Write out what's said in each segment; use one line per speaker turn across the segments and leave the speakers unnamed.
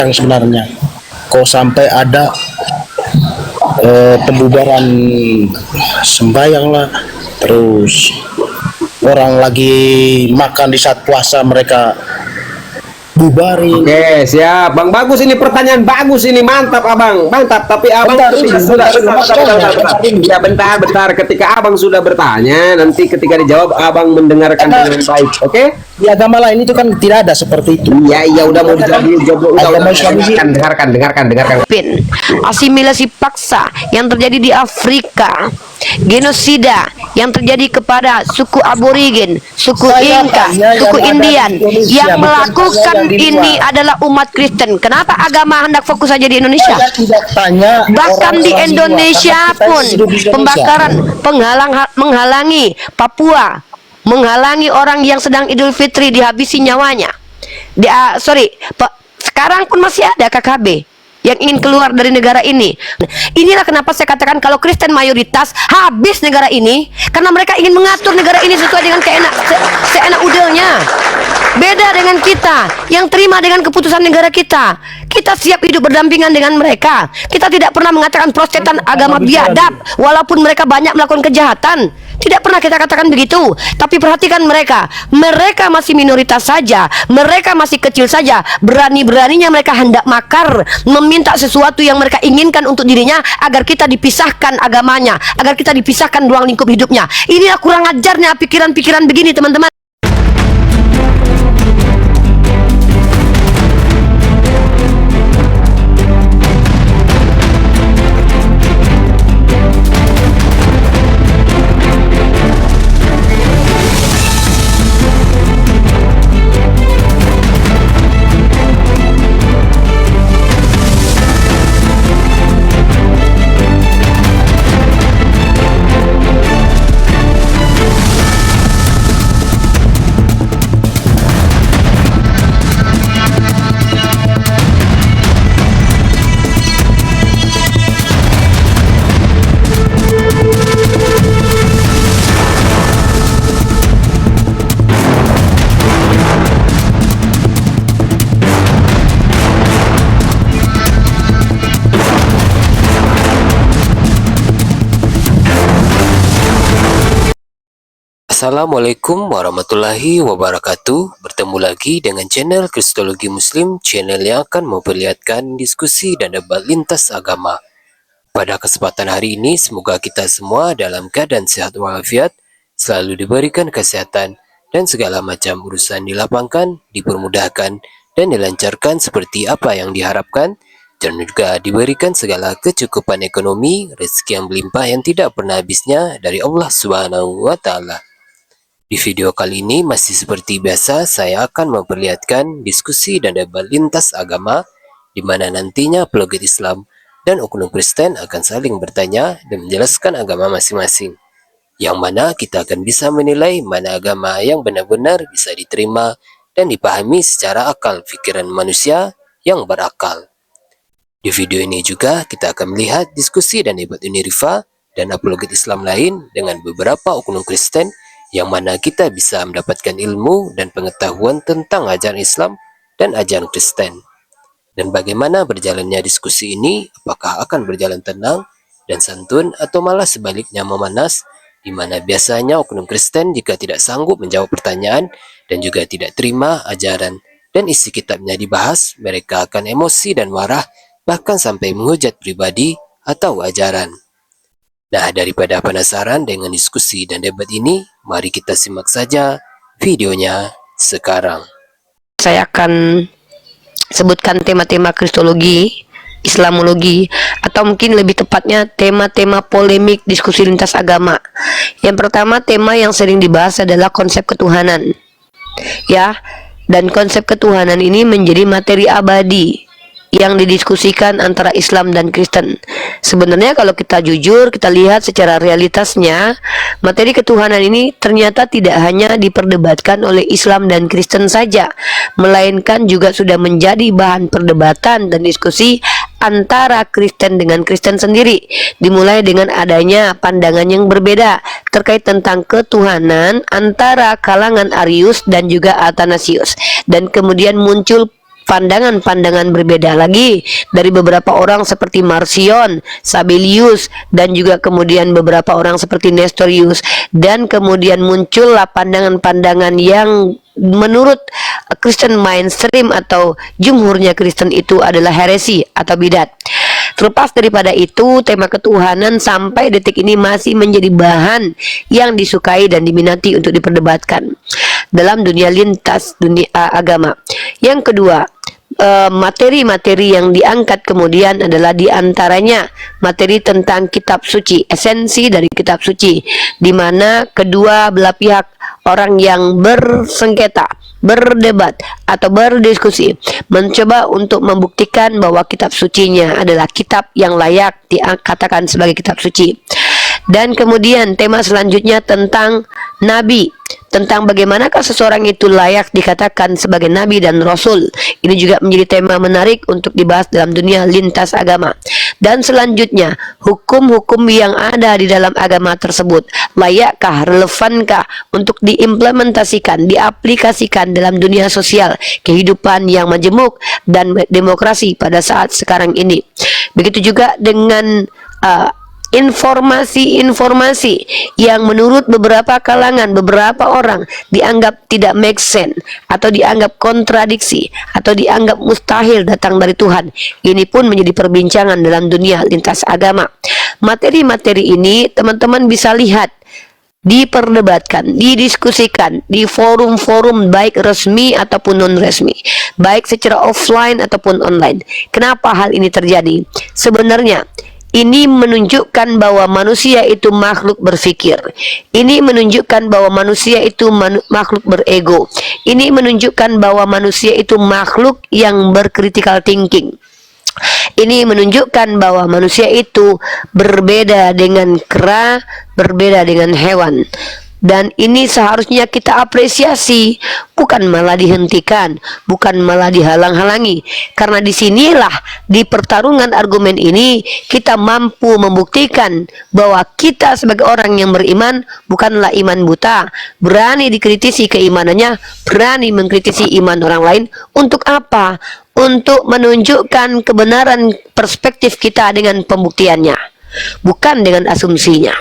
yang sebenarnya. Kok sampai ada pembubaran sembahyang lah, terus orang lagi makan di saat puasa mereka bubarin.
Oke, siap Bang, bagus ini, pertanyaan bagus ini, mantap Abang, mantap. Tapi Abang ya, bentar, ketika Abang sudah bertanya, nanti ketika dijawab Abang mendengarkan dengan baik. Oke,
di agama lain itu kan tidak ada seperti itu.
Iya, udah mau dijawab, dengarkan.
Asimilasi paksa yang terjadi di Afrika, genosida yang terjadi kepada suku Aborigin, suku Inka, suku Indian, yang melakukan ini adalah umat Kristen. Kenapa agama hendak fokus saja di Indonesia? Bahkan di Indonesia pun pembakaran, menghalangi Papua, menghalangi orang yang sedang Idul Fitri dihabisi nyawanya. Sekarang pun masih ada KKB yang ingin keluar dari negara ini. Inilah kenapa saya katakan kalau Kristen mayoritas, habis negara ini, karena mereka ingin mengatur negara ini sesuai dengan seenak udelnya. Beda dengan kita yang terima dengan keputusan negara kita. Kita siap hidup berdampingan dengan mereka. Kita tidak pernah mengatakan Protestan agama biadab, walaupun mereka banyak melakukan kejahatan. Tidak pernah kita katakan begitu. Tapi perhatikan mereka masih minoritas saja, mereka masih kecil saja. Berani-beraninya mereka hendak makar, meminta sesuatu yang mereka inginkan untuk dirinya, agar kita dipisahkan agamanya, agar kita dipisahkan ruang lingkup hidupnya. Inilah kurang ajarnya pikiran-pikiran begini, teman-teman.
Assalamualaikum warahmatullahi wabarakatuh. Bertemu lagi dengan channel Kristologi Muslim, channel yang akan memperlihatkan diskusi dan debat lintas agama. Pada kesempatan hari ini, semoga kita semua dalam keadaan sehat walafiat, selalu diberikan kesehatan, dan segala macam urusan dilapangkan, dipermudahkan, dan dilancarkan seperti apa yang diharapkan, dan juga diberikan segala kecukupan ekonomi, rezeki yang berlimpah yang tidak pernah habisnya dari Allah Subhanahu wa Ta'ala. Di video kali ini masih seperti biasa, saya akan memperlihatkan diskusi dan debat lintas agama, di mana nantinya apologet Islam dan oknum Kristen akan saling bertanya dan menjelaskan agama masing-masing, yang mana kita akan bisa menilai mana agama yang benar-benar bisa diterima dan dipahami secara akal pikiran manusia yang berakal. Di video ini juga kita akan melihat diskusi dan debat Unirifa dan apologet Islam lain dengan beberapa oknum Kristen, yang mana kita bisa mendapatkan ilmu dan pengetahuan tentang ajaran Islam dan ajaran Kristen. Dan bagaimana berjalannya diskusi ini, apakah akan berjalan tenang dan santun atau malah sebaliknya memanas, di mana biasanya oknum Kristen jika tidak sanggup menjawab pertanyaan dan juga tidak terima ajaran dan isi kitabnya dibahas, mereka akan emosi dan marah, bahkan sampai menghujat pribadi atau ajaran. Nah, daripada penasaran dengan diskusi dan debat ini, mari kita simak saja videonya sekarang.
Saya akan sebutkan tema-tema kristologi, islamologi, atau mungkin lebih tepatnya tema-tema polemik diskusi lintas agama. Yang pertama, tema yang sering dibahas adalah konsep ketuhanan. Ya, dan konsep ketuhanan ini menjadi materi abadi yang didiskusikan antara Islam dan Kristen. Sebenarnya kalau kita jujur, kita lihat secara realitasnya, materi ketuhanan ini ternyata tidak hanya diperdebatkan oleh Islam dan Kristen saja, melainkan juga sudah menjadi bahan perdebatan dan diskusi antara Kristen dengan Kristen sendiri, dimulai dengan adanya pandangan yang berbeda terkait tentang ketuhanan antara kalangan Arius dan juga Athanasius, dan kemudian muncul pandangan-pandangan berbeda lagi dari beberapa orang seperti Marcion, Sabellius, dan juga kemudian beberapa orang seperti Nestorius, dan kemudian muncullah pandangan-pandangan yang menurut Kristen mainstream atau jumhurnya Kristen itu adalah heresi atau bidat. Terlepas daripada itu, tema ketuhanan sampai detik ini masih menjadi bahan yang disukai dan diminati untuk diperdebatkan dalam dunia lintas dunia agama. Yang kedua, materi-materi yang diangkat kemudian adalah diantaranya materi tentang kitab suci, esensi dari kitab suci, di mana kedua belah pihak, orang yang bersengketa, berdebat atau berdiskusi, mencoba untuk membuktikan bahwa kitab sucinya adalah kitab yang layak dikatakan sebagai kitab suci. Dan kemudian tema selanjutnya tentang nabi, tentang bagaimanakah seseorang itu layak dikatakan sebagai nabi dan rasul. Ini juga menjadi tema menarik untuk dibahas dalam dunia lintas agama. Dan selanjutnya, hukum-hukum yang ada di dalam agama tersebut layakkah, relevankah untuk diimplementasikan, diaplikasikan dalam dunia sosial, kehidupan yang majemuk dan demokrasi pada saat sekarang ini. Begitu juga dengan informasi-informasi yang menurut beberapa kalangan, beberapa orang dianggap tidak make sense atau dianggap kontradiksi atau dianggap mustahil datang dari Tuhan. Ini pun menjadi perbincangan dalam dunia lintas agama. Materi-materi ini teman-teman bisa lihat, diperdebatkan, didiskusikan di forum-forum baik resmi ataupun non-resmi, baik secara offline ataupun online. Kenapa hal ini terjadi? Sebenarnya ini menunjukkan bahwa manusia itu makhluk berpikir. Ini menunjukkan bahwa manusia itu makhluk berego. Ini menunjukkan bahwa manusia itu makhluk yang bercritical thinking. Ini menunjukkan bahwa manusia itu berbeda dengan kera, berbeda dengan hewan. Dan ini seharusnya kita apresiasi, bukan malah dihentikan, bukan malah dihalang-halangi. Karena disinilah, di pertarungan argumen ini, kita mampu membuktikan bahwa kita sebagai orang yang beriman bukanlah iman buta, berani dikritisi keimanannya, berani mengkritisi iman orang lain. Untuk apa? Untuk menunjukkan kebenaran perspektif kita dengan pembuktiannya, bukan dengan asumsinya.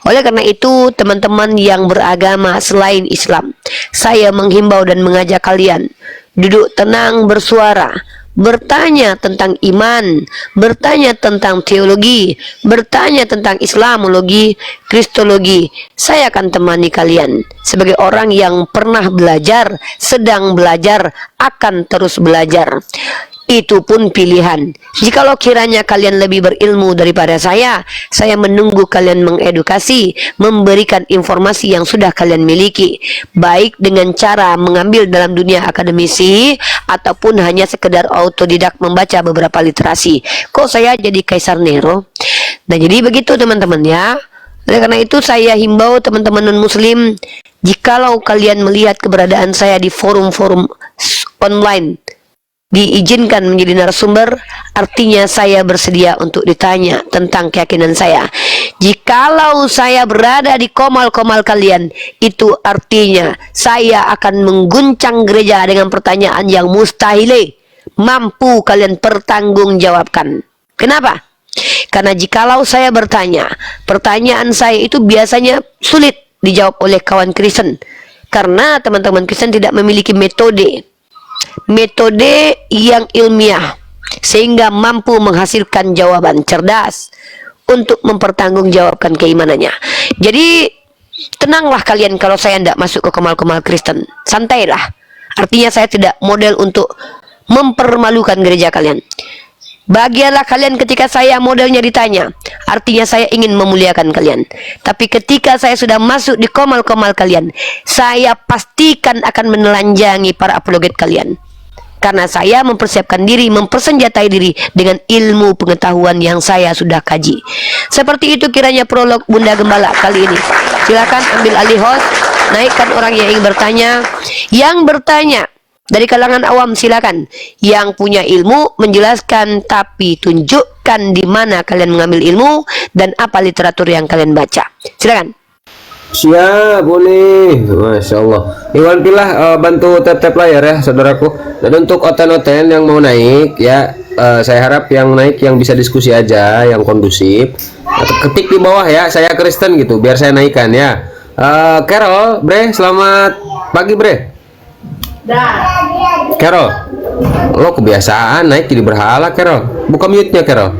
Oleh karena itu, teman-teman yang beragama selain Islam, saya menghimbau dan mengajak kalian duduk tenang bersuara, bertanya tentang iman, bertanya tentang teologi, bertanya tentang Islamologi, Kristologi. Saya akan temani kalian sebagai orang yang pernah belajar, sedang belajar, akan terus belajar. Itu pun pilihan. Jikalau kiranya kalian lebih berilmu daripada saya menunggu kalian mengedukasi, memberikan informasi yang sudah kalian miliki, baik dengan cara mengambil dalam dunia akademisi ataupun hanya sekedar autodidak membaca beberapa literasi. Kok saya jadi Kaisar Nero? Nah, jadi begitu teman-teman ya. Oleh karena itu saya himbau teman-teman non-muslim, jikalau kalian melihat keberadaan saya di forum-forum online, diizinkan menjadi narasumber, artinya saya bersedia untuk ditanya tentang keyakinan saya. Jikalau saya berada di komal-komal kalian, itu artinya saya akan mengguncang gereja dengan pertanyaan yang mustahil mampu kalian pertanggungjawabkan. Kenapa? Karena jikalau saya bertanya, pertanyaan saya itu biasanya sulit dijawab oleh kawan Kristen, karena teman-teman Kristen tidak memiliki metode yang ilmiah sehingga mampu menghasilkan jawaban cerdas untuk mempertanggungjawabkan keimanannya. Jadi tenanglah kalian kalau saya tidak masuk ke kemal-kemal Kristen, santailah. Artinya saya tidak model untuk mempermalukan gereja kalian. Bahagialah kalian ketika saya modelnya ditanya, artinya saya ingin memuliakan kalian. Tapi ketika saya sudah masuk di komal-komal kalian, saya pastikan akan menelanjangi para apologet kalian. Karena saya mempersiapkan diri, mempersenjatai diri dengan ilmu pengetahuan yang saya sudah kaji. Seperti itu kiranya prolog Bunda Gembala kali ini. Silakan ambil alih host, naikkan orang yang ingin bertanya. Yang bertanya dari kalangan awam silakan. Yang punya ilmu menjelaskan, tapi tunjukkan di mana kalian mengambil ilmu dan apa literatur yang kalian baca. Silakan.
Siap, boleh. Masya Allah. Iwan Pilah bantu tap-tap layar ya, saudaraku. Dan untuk oten-oten yang mau naik ya, saya harap yang naik yang bisa diskusi aja, yang kondusif. Atau ketik di bawah ya, saya Kristen gitu, biar saya naikkan ya. Carol, Bre, selamat pagi Bre. Carol, lo kebiasaan naik jadi berhala Carol. Buka mute-nya Carol.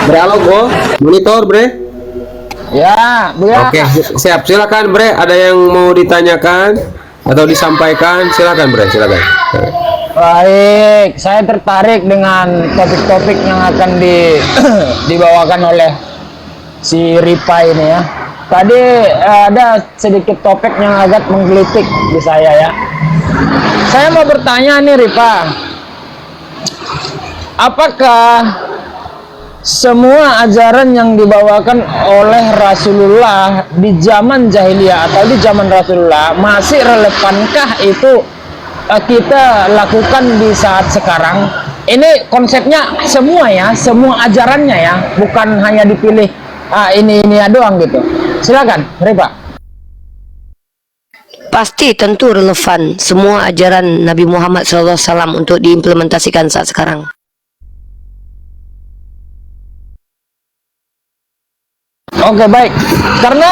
Bre, halo Go, monitor Bre.
Ya,
Oke, siap. Silakan Bre, ada yang mau ditanyakan atau disampaikan? Silakan Bre, silakan.
baik. Saya tertarik dengan topik-topik yang akan dibawakan oleh si Ripa ini ya. Tadi ada sedikit topik yang agak menggelitik di saya ya. Saya mau bertanya nih Ripa, apakah semua ajaran yang dibawakan oleh Rasulullah di zaman jahiliyah atau di zaman Rasulullah masih relevankah itu kita lakukan di saat sekarang? Ini konsepnya semua ya, semua ajarannya ya, bukan hanya dipilih ini doang gitu. Silakan, Ripa.
Pasti tentu relevan semua ajaran Nabi Muhammad SAW untuk diimplementasikan saat sekarang.
Oke, baik. Karena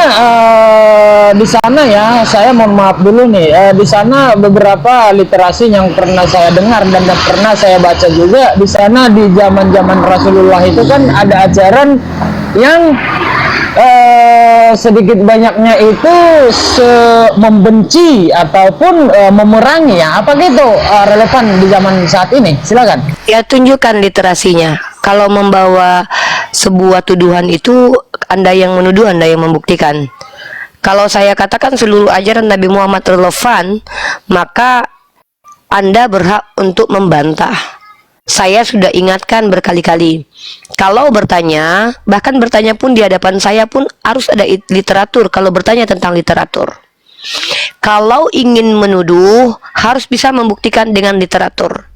di sana ya, saya mohon maaf dulu nih. Di sana beberapa literasi yang pernah saya dengar dan pernah saya baca juga, di sana di zaman-zaman Rasulullah itu kan ada ajaran yang sedikit banyaknya itu membenci ataupun memerangi ya. Apa gitu relevan di zaman saat ini? Silakan.
Ya, tunjukkan literasinya. Kalau membawa sebuah tuduhan itu Anda yang menuduh, Anda yang membuktikan. Kalau saya katakan seluruh ajaran Nabi Muhammad relevan, maka Anda berhak untuk membantah. Saya sudah ingatkan berkali-kali. Kalau bertanya, bahkan bertanya pun di hadapan saya pun harus ada literatur kalau bertanya tentang literatur. Kalau ingin menuduh, harus bisa membuktikan dengan literatur.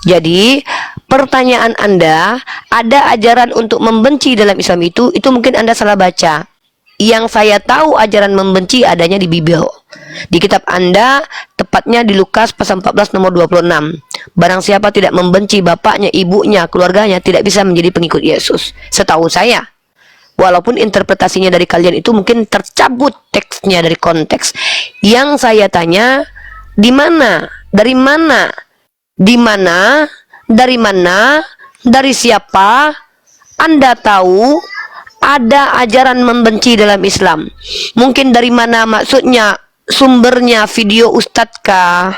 Jadi, pertanyaan Anda, ada ajaran untuk membenci dalam Islam itu mungkin Anda salah baca. Yang saya tahu ajaran membenci adanya di Bible. Di kitab Anda, tepatnya di Lukas pasal 14 nomor 26. Barang siapa tidak membenci bapaknya, ibunya, keluarganya, tidak bisa menjadi pengikut Yesus. Setahu saya. Walaupun interpretasinya dari kalian itu mungkin tercabut teksnya dari konteks. Yang saya tanya, di mana? Dari mana? Di mana? Dari mana? Dari siapa? Anda tahu ada ajaran membenci dalam Islam. Mungkin dari mana maksudnya? Sumbernya video ustadz kah?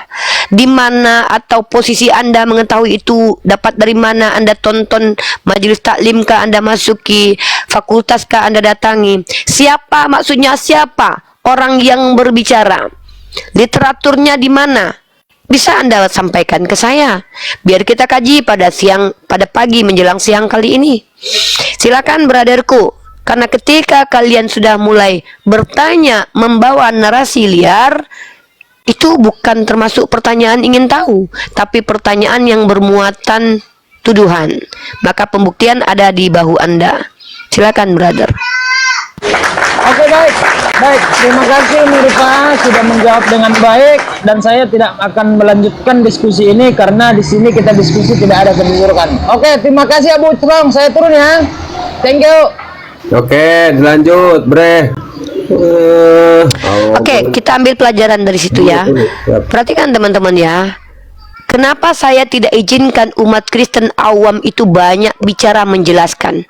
Di mana atau posisi Anda mengetahui itu? Dapat dari mana? Anda tonton majelis taklim kah Anda masuki? Fakultas kah Anda datangi? Siapa maksudnya siapa? Orang yang berbicara. Literaturnya di mana? Bisa Anda sampaikan ke saya, biar kita kaji pada pagi menjelang siang kali ini. Silakan brotherku, karena ketika kalian sudah mulai bertanya membawa narasi liar, itu bukan termasuk pertanyaan ingin tahu, tapi pertanyaan yang bermuatan tuduhan. Maka pembuktian ada di bahu Anda. Silakan brother.
Oke, baik. Baik, terima kasih Rifa sudah menjawab dengan baik, dan saya tidak akan melanjutkan diskusi ini karena di sini kita diskusi tidak ada kejujuran. Oke, terima kasih Abu Trong, saya turun ya. Thank you.
Oke, dilanjut Bre.
Oke, kita ambil pelajaran dari situ ya. Perhatikan teman-teman ya. Kenapa saya tidak izinkan umat Kristen awam itu banyak bicara menjelaskan?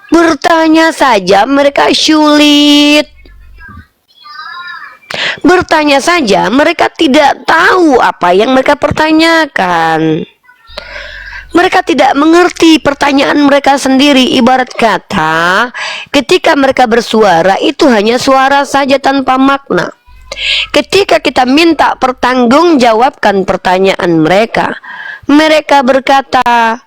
Bertanya saja mereka sulit. Bertanya saja mereka tidak tahu apa yang mereka pertanyakan. Mereka tidak mengerti pertanyaan mereka sendiri. Ibarat kata, ketika mereka bersuara itu hanya suara saja tanpa makna. Ketika kita minta pertanggungjawabkan pertanyaan mereka, mereka berkata,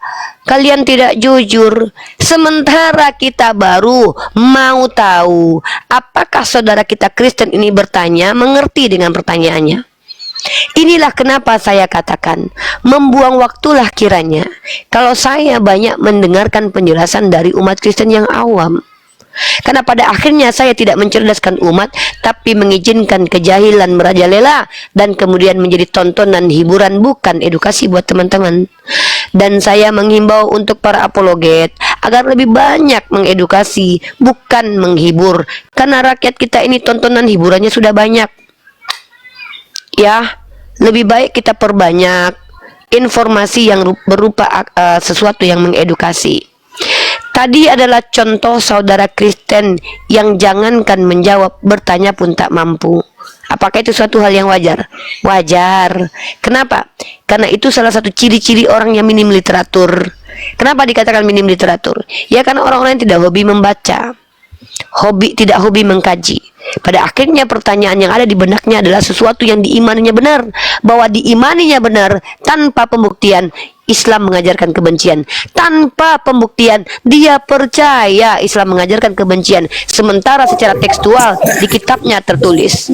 kalian tidak jujur. Sementara kita baru mau tahu apakah saudara kita Kristen ini bertanya, mengerti dengan pertanyaannya. Inilah kenapa saya katakan, membuang waktulah kiranya kalau saya banyak mendengarkan penjelasan dari umat Kristen yang awam. Karena pada akhirnya saya tidak mencerdaskan umat, tapi mengizinkan kejahilan merajalela dan kemudian menjadi tontonan hiburan, bukan edukasi buat teman-teman. Dan saya menghimbau untuk para apologet agar lebih banyak mengedukasi, bukan menghibur. Karena rakyat kita ini tontonan hiburannya sudah banyak. Ya, lebih baik kita perbanyak informasi yang berupa sesuatu yang mengedukasi. Tadi adalah contoh saudara Kristen yang jangankan menjawab, bertanya pun tak mampu. Apakah itu suatu hal yang wajar? Wajar. Kenapa? Karena itu salah satu ciri-ciri orang yang minim literatur. Kenapa dikatakan minim literatur? Ya karena orang-orang yang tidak hobi membaca, tidak hobi mengkaji. Pada akhirnya pertanyaan yang ada di benaknya adalah sesuatu yang diimaninya benar, bahwa diimaninya benar tanpa pembuktian. Islam mengajarkan kebencian. Tanpa pembuktian dia percaya Islam mengajarkan kebencian, sementara secara tekstual di kitabnya tertulis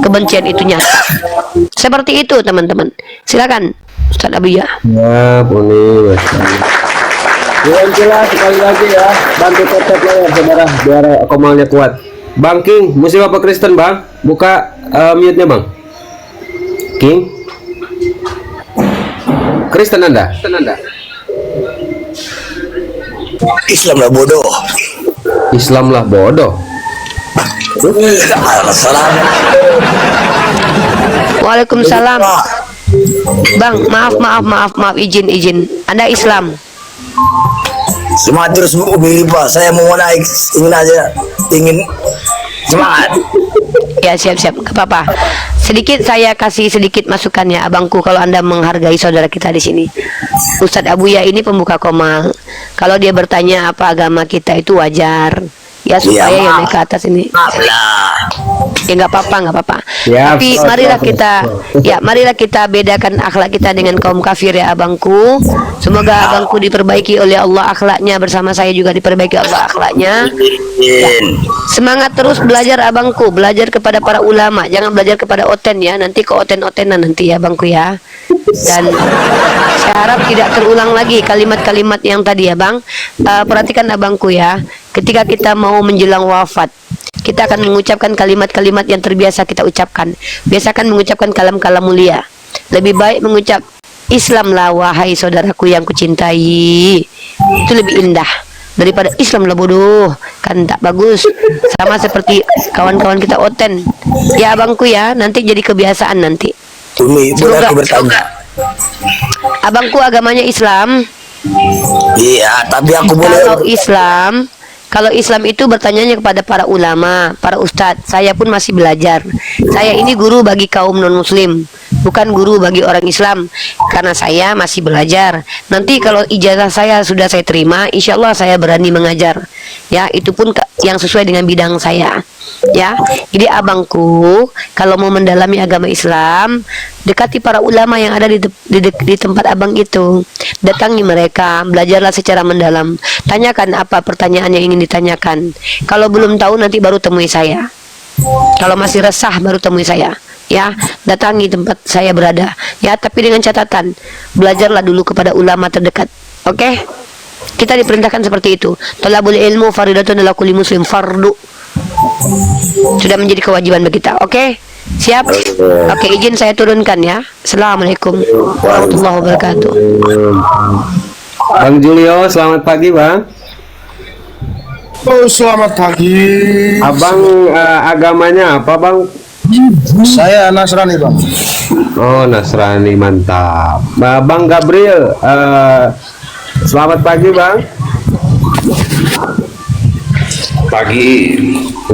kebencian itu nyata. Seperti itu teman-teman. Silakan Ustaz Abiya.
Ya, boleh. Jelas sekali lagi ya, bantu tetap ya saudara biar komalnya kuat. Bang King, muslim apa Kristen bang? Buka mute-nya bang. King, Kristen Anda?
Islam lah bodoh.
Islam lah bodoh.
Waalaikumsalam. Bang, maaf, izin. Anda Islam?
Semangat terus mobil Pak. Saya mau naik, ingin semangat.
Ya siap, gak apa-apa. Sedikit saya kasih sedikit masukannya abangku, kalau Anda menghargai saudara kita di sini. Ustadz Abuya ini pembuka komal. Kalau dia bertanya apa agama kita itu wajar. Ya supaya yang naik ke atas ini. Ya nggak apa-apa.
Ya,
Tapi marilah kita bedakan akhlak kita dengan kaum kafir ya abangku. Semoga abangku diperbaiki oleh Allah akhlaknya, bersama saya juga diperbaiki Allah akhlaknya. Ya. Semangat terus belajar abangku, belajar kepada para ulama, jangan belajar kepada oten ya, nanti ke oten-otenan nanti ya abangku ya. Dan saya harap tidak terulang lagi kalimat-kalimat yang tadi ya bang. Perhatikan abangku ya, ketika kita mau menjelang wafat, kita akan mengucapkan kalimat-kalimat yang terbiasa kita ucapkan. Biasakan mengucapkan kalam-kalam mulia. Lebih baik mengucap Islamlah wahai saudaraku yang kucintai. Itu lebih indah daripada Islamlah bodoh, kan tak bagus. Sama seperti kawan-kawan kita oten. Ya abangku ya, nanti jadi kebiasaan nanti.
Semoga aku bertanya.
Abangku agamanya Islam.
Iya, tapi aku boleh.
Kalau Islam itu bertanyanya kepada para ulama, para ustadz. Saya pun masih belajar. Saya ini guru bagi kaum non-muslim, bukan guru bagi orang Islam, karena saya masih belajar. Nanti kalau ijazah saya sudah saya terima, insya Allah saya berani mengajar. Ya, itu pun yang sesuai dengan bidang saya. Ya, jadi abangku, kalau mau mendalami agama Islam, dekati para ulama yang ada di tempat abang itu. Datangi mereka, belajarlah secara mendalam. Tanyakan apa pertanyaan yang ingin ditanyakan. Kalau belum tahu nanti baru temui saya. Kalau masih resah baru temui saya. Ya, datangi tempat saya berada. Ya, tapi dengan catatan, belajarlah dulu kepada ulama terdekat. Oke? Kita diperintahkan seperti itu. Thalabul ilmu faridatun ala kulli muslim, fardu. Sudah menjadi kewajiban bagi kita. Oke? Siap? Oke, izin saya turunkan ya. Assalamualaikum warahmatullahi wabarakatuh.
Bang Julio, selamat pagi bang.
Oh, selamat pagi.
Abang agamanya apa bang?
Saya Nasrani bang.
Oh Nasrani, mantap. Bang Gabriel, selamat pagi bang.
Pagi.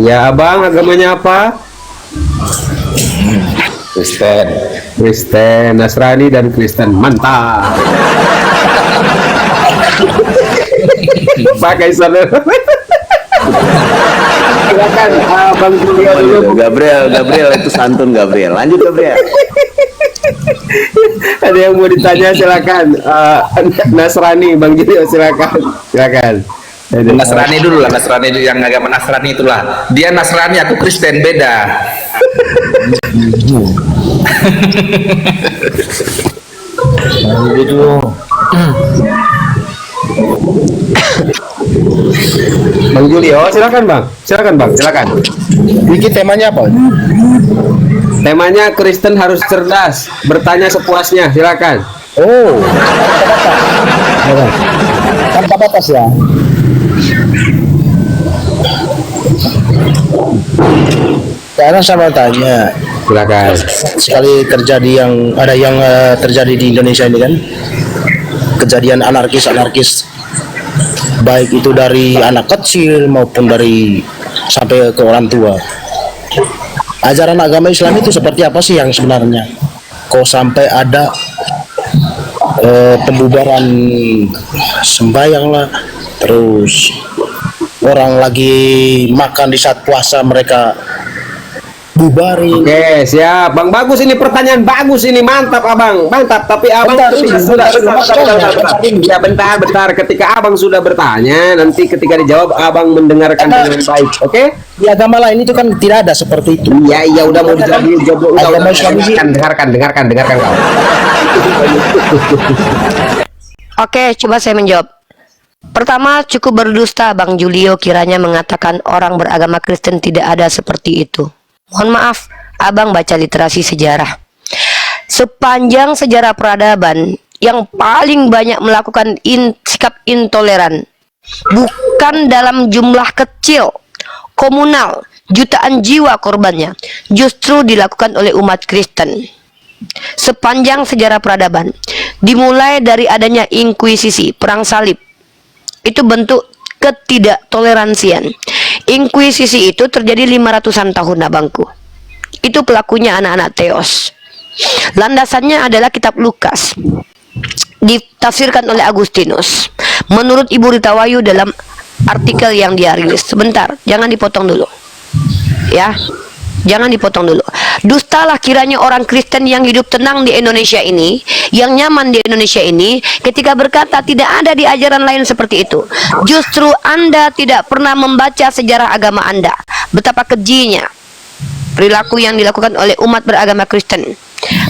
Ya abang agamanya apa? Kristen, Nasrani dan Kristen, mantap. Pakai saudara. Silakan Bang Julio dulu.
Gabriel itu santun Gabriel. Lanjut Gabriel.
Ada yang mau ditanya silakan. Nasrani Bang Julio silakan.
Nasrani dulu lah, Nasrani yang agama Nasrani itulah. Dia Nasrani, aku Kristen, beda.
Begitu.
Bang Julio, silakan Bang. Silakan Bang, silakan.
Dikit temanya apa?
Temanya Kristen harus cerdas, bertanya sepuasnya. Silakan.
Oh, kan tak batas ya. Karena saya mau tanya,
Silakan.
sekali terjadi yang terjadi di Indonesia ini kan, kejadian anarkis, baik itu dari anak kecil maupun dari sampai ke orang tua. Ajaran agama Islam itu seperti apa sih yang sebenarnya? Kok sampai ada pembubaran sembahyang lah, terus orang lagi makan di saat puasa mereka bubarin.
Oke, siap. Bang, bagus ini, pertanyaan bagus ini. Mantap, Abang. Mantap. Tapi Abang ya, bentar. Ketika Abang sudah bertanya, nanti ketika dijawab Abang mendengarkan dengan baik. Oke?
Di agama lain itu kan tidak ada seperti itu.
Iya, udah mau dijawab dulu.
Agama Islam ini
Dengarkan kau.
Oke, coba saya menjawab. Pertama, cukup berdusta Bang Julio kiranya mengatakan orang beragama Kristen tidak ada seperti itu. Mohon maaf, Abang baca literasi sejarah. Sepanjang sejarah peradaban, yang paling banyak melakukan sikap intoleran, bukan dalam jumlah kecil, komunal, jutaan jiwa korbannya, justru dilakukan oleh umat Kristen. Sepanjang sejarah peradaban, dimulai dari adanya inkuisisi, perang salib, itu bentuk ketidaktoleransian. Inkuisisi itu terjadi 500-an tahun, abangku. Itu pelakunya anak-anak Theos. Landasannya adalah kitab Lukas, ditafsirkan oleh Agustinus. Menurut Ibu Rita Wayu dalam artikel yang dia rilis. Sebentar, jangan dipotong dulu. Ya, jangan dipotong dulu. Dustalah kiranya orang Kristen yang hidup tenang di Indonesia ini, yang nyaman di Indonesia ini, ketika berkata tidak ada di ajaran lain seperti itu. Justru Anda tidak pernah membaca sejarah agama Anda. Betapa kejinya perilaku yang dilakukan oleh umat beragama Kristen.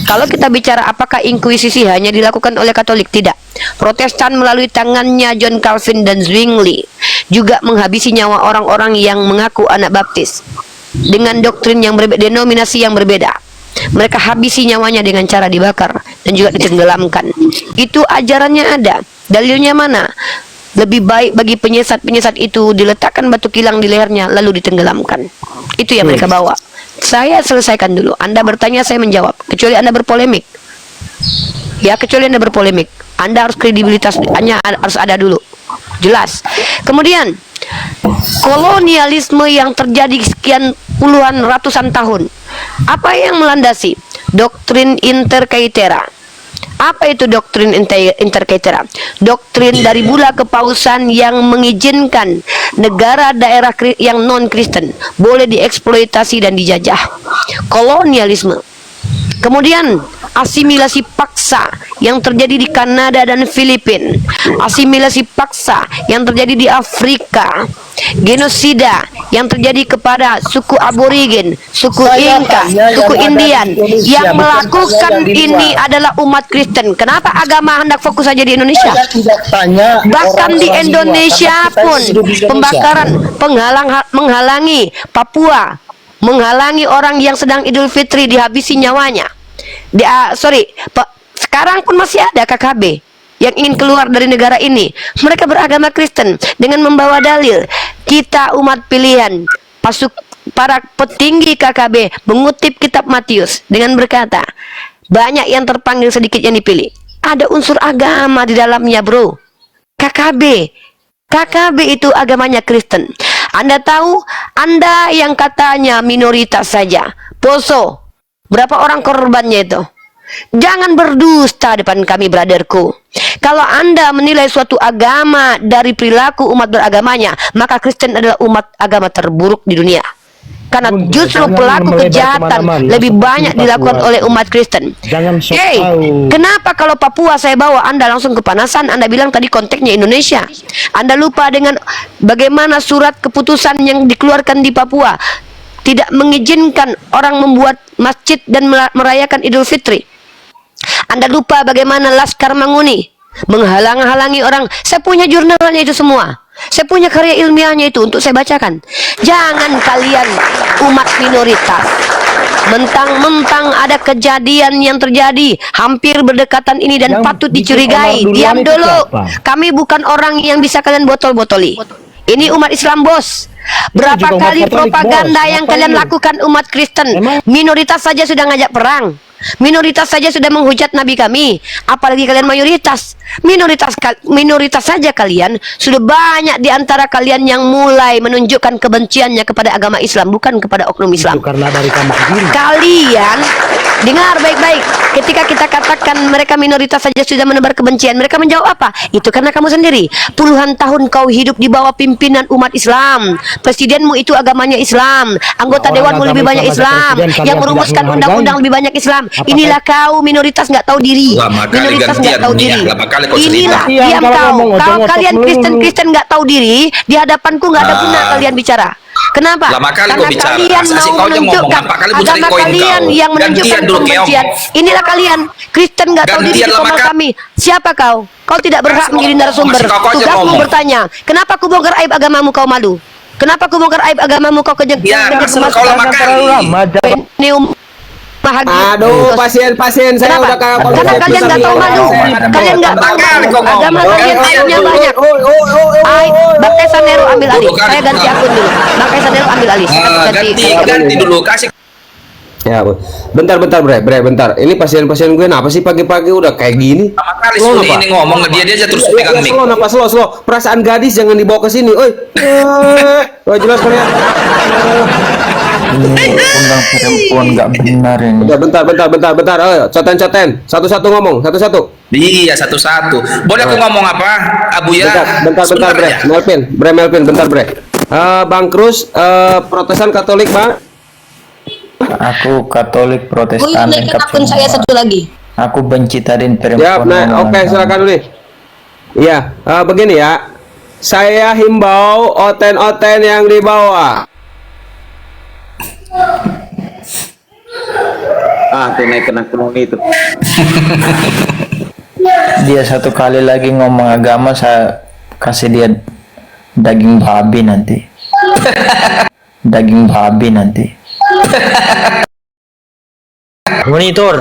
Kalau kita bicara apakah inkuisisi hanya dilakukan oleh Katolik? Tidak. Protestan melalui tangannya John Calvin dan Zwingli juga menghabisi nyawa orang-orang yang mengaku anak baptis dengan doktrin yang berbeda, denominasi yang berbeda. Mereka habisi nyawanya dengan cara dibakar dan juga ditenggelamkan. Itu ajarannya ada. Dalilnya mana? Lebih baik bagi penyesat-penyesat itu diletakkan batu kilang di lehernya lalu ditenggelamkan. Itu yang mereka bawa. Saya selesaikan dulu. Anda bertanya, saya menjawab. Kecuali Anda berpolemik. Ya, kecuali Anda berpolemik. Anda harus kredibilitasnya harus ada dulu. Jelas. Kemudian kolonialisme yang terjadi sekian puluhan ratusan tahun. Apa yang melandasi? Doktrin inter caetera. Apa itu doktrin inter caetera? Doktrin dari bula kepausan yang mengizinkan negara daerah yang non-Kristen boleh dieksploitasi dan dijajah. Kolonialisme. Kemudian asimilasi paksa yang terjadi di Kanada dan Filipina, asimilasi paksa yang terjadi di Afrika, genosida yang terjadi kepada suku Aborigin, suku Inka, suku Indian. Yang melakukan ini adalah umat Kristen. Kenapa agama hendak fokus saja di Indonesia? Bahkan di Indonesia pun pembakaran, menghalangi Papua, menghalangi orang yang sedang Idul Fitri dihabisi nyawanya. Sekarang pun masih ada KKB yang ingin keluar dari negara ini. Mereka beragama Kristen dengan membawa dalil. Kita umat pilihan, para petinggi KKB mengutip kitab Matius dengan berkata, banyak yang terpanggil, sedikit yang dipilih. Ada unsur agama di dalamnya, bro. KKB itu agamanya Kristen. Anda tahu, Anda yang katanya minoritas saja, Poso, berapa orang korbannya itu? Jangan berdusta depan kami, brotherku. Kalau Anda menilai suatu agama dari perilaku umat beragamanya, maka Kristen adalah umat agama terburuk di dunia. karena
Bunda,
justru
jangan
pelaku
melebar
kejahatan
kemana-mana.
lebih
Seperti
banyak
Papua.
dilakukan oleh umat Kristen.
Jangan sok
Hey,
tahu.
kenapa kalau Papua saya bawa Anda langsung kepanasan? Anda bilang tadi konteksnya Indonesia. Anda lupa dengan bagaimana surat keputusan yang dikeluarkan di Papua tidak mengizinkan orang membuat masjid dan merayakan Idul Fitri. Anda lupa bagaimana Laskar Manguni menghalang-halangi orang. Saya punya jurnalnya itu semua. Saya punya karya ilmiahnya itu untuk saya bacakan. Jangan kalian umat minoritas mentang-mentang ada kejadian yang terjadi hampir berdekatan ini dan
Yang
patut
bikin
dicurigai.
onar duluan
Diam
itu
dulu.
siapa?
Kami bukan orang yang bisa kalian botol-botoli. Ini umat Islam, bos. Berapa
juga umat
kali
Katolik,
propaganda
bos.
yang
Ngapain
kalian
lu?
lakukan umat Kristen?
Emang?
Minoritas saja sudah ngajak perang. Minoritas saja sudah menghujat Nabi kami. Apalagi kalian mayoritas. Minoritas saja kalian sudah banyak di antara kalian yang mulai menunjukkan kebenciannya kepada agama Islam, bukan kepada oknum Islam.
Itu karena dari kamu sendiri.
Kalian dengar baik-baik. Ketika kita katakan mereka minoritas saja sudah menebar kebencian, mereka menjawab apa? Itu karena kamu sendiri. Puluhan tahun kau hidup di bawah pimpinan umat Islam. Presidenmu itu agamanya Islam. Anggota
Nah, orang
dewanmu lebih
agama
banyak
Islam ada
Islam.
presiden,
Yang
kalian
merumuskan
tidak menghargai.
undang-undang lebih banyak Islam.
Apakah-
Inilah kau minoritas nggak tahu diri.
Lama kali
Minoritas
gantian
nggak tahu
dunia,
diri.
lama kali kau cerita.
Inilah
Iya,
diam
kalau
kau.
ngomong,
Kalau
jangan
kalian
sok melulu.
Kristen nggak tahu diri, di hadapanku nggak ada guna
Ah.
kalian bicara. Kenapa?
Lama kali
Karena
kau bicara.
kalian
Asik
mau
kau aja ngomong,
menunjukkan
nampak kali mau cari
agama
koin
kalian
kau.
yang menunjukkan
Gantian dulu,
kebencian.
keong.
Inilah kalian Kristen nggak tahu diri
Gantian
di
lama
komal
kali.
kami. Siapa kau? Kau tidak berhak
Masih
menjadi
ngomong,
narasumber.
masih kau aja
Tugasmu
ngomong.
bertanya. Kenapa aku bongkar aib agamamu kau malu? Kenapa aku bongkar aib agamamu kau kejek?
Ya, asal kau lama kali.
Aduh, pasien-pasien saya
Kenapa?
udah kayak
Karena kalian nggak tahu malu. Kalian nggak tahu malu. Agama kalian aibnya banyak. Aib. Bang Sanero ambil alih. Saya ganti akun dulu. Bang Sanero ambil alih. Saya
Ganti dulu, kasih.
Ya, bentar, bentar. Ini pasien-pasien gue kenapa sih pagi-pagi udah kayak gini?
Lama kali
Slow
Suni
apa?
ini ngomong dia aja terus
Ya,
pegang mic.
slow, napa slow. Perasaan gadis jangan dibawa ke sini. Oi. Oh, jelas kan ya?
Undang perempuan nggak benar ini.
Udah, bentar. Ayo, coten. Satu-satu ngomong, satu-satu.
Iya, satu-satu. Boleh aku ngomong apa? Abu ya.
Bentar,
Sebentar
Bre.
aja.
Melvin, bentar, Bre. Bang Cruz, Protestan Katolik, Bang.
Aku Katolik Protestan lengkap
akun saya
semua.
satu lagi.
Aku benci tadi
Ya,
perempuan.
nah,
omongan
oke,
kamu.
silakan dulu nih. Iya, begini ya. Saya himbau oten-oten yang dibawa.
Tuh naik kena itu.
Dia satu kali lagi ngomong agama, saya kasih dia daging babi nanti. Daging babi nanti.
Monitor.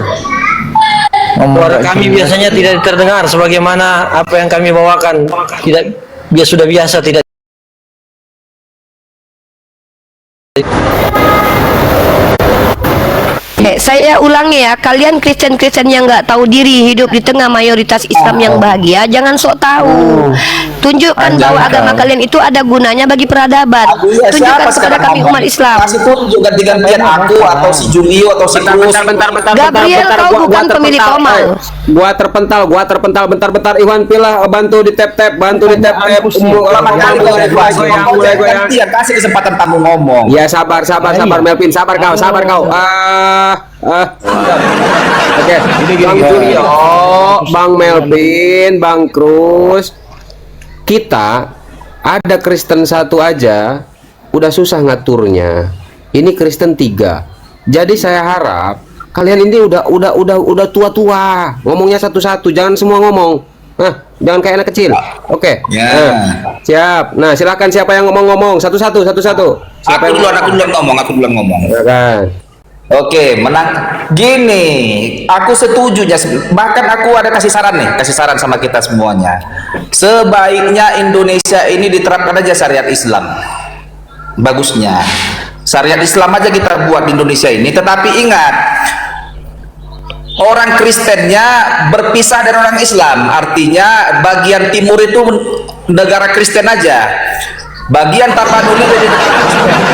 Suara kami biasanya tidak terdengar sebagaimana apa yang kami bawakan. Dia sudah biasa tidak.
Saya ulangi ya, kalian Kristen-Kristen yang nggak tahu diri hidup di tengah mayoritas Islam yang bahagia, jangan sok tahu. Tunjukkan bahwa agama kalian itu ada gunanya bagi peradaban. Tunjukkan kepada kami umat Islam.
Kasih tunjuk ganti-gantian aku atau si Julio atau si Cruz.
Bentar.
Gabriel, kau bukan pemilik Komal.
Gua terpental. Bentar. Iwan Pilah, bantu di tap.
Lama kali
Mulai goyang.
gantian, kasih kesempatan tamu ngomong.
Ya, sabar Melvin, sabar kau. Oke, Bang Julio, Bang Melvin, Bang Cruz. Kita ada Kristen satu aja udah susah ngaturnya. Ini Kristen 3. Jadi saya harap kalian ini udah tua-tua. Ngomongnya satu-satu, jangan semua ngomong. Jangan kayak anak kecil. Oke.
Ya.
Siap. Nah, silakan siapa yang ngomong-ngomong satu-satu. Siapa
Aku duluan ngomong.
Ya kan?
Oke, menang. Gini, aku setuju ya. Bahkan aku ada kasih saran sama kita semuanya. Sebaiknya Indonesia ini diterapkan aja syariat Islam. Bagusnya syariat Islam aja kita buat di Indonesia ini. Tetapi ingat, orang Kristennya berpisah dari orang Islam. Artinya bagian timur itu negara Kristen aja. Bagian Tapanuli dari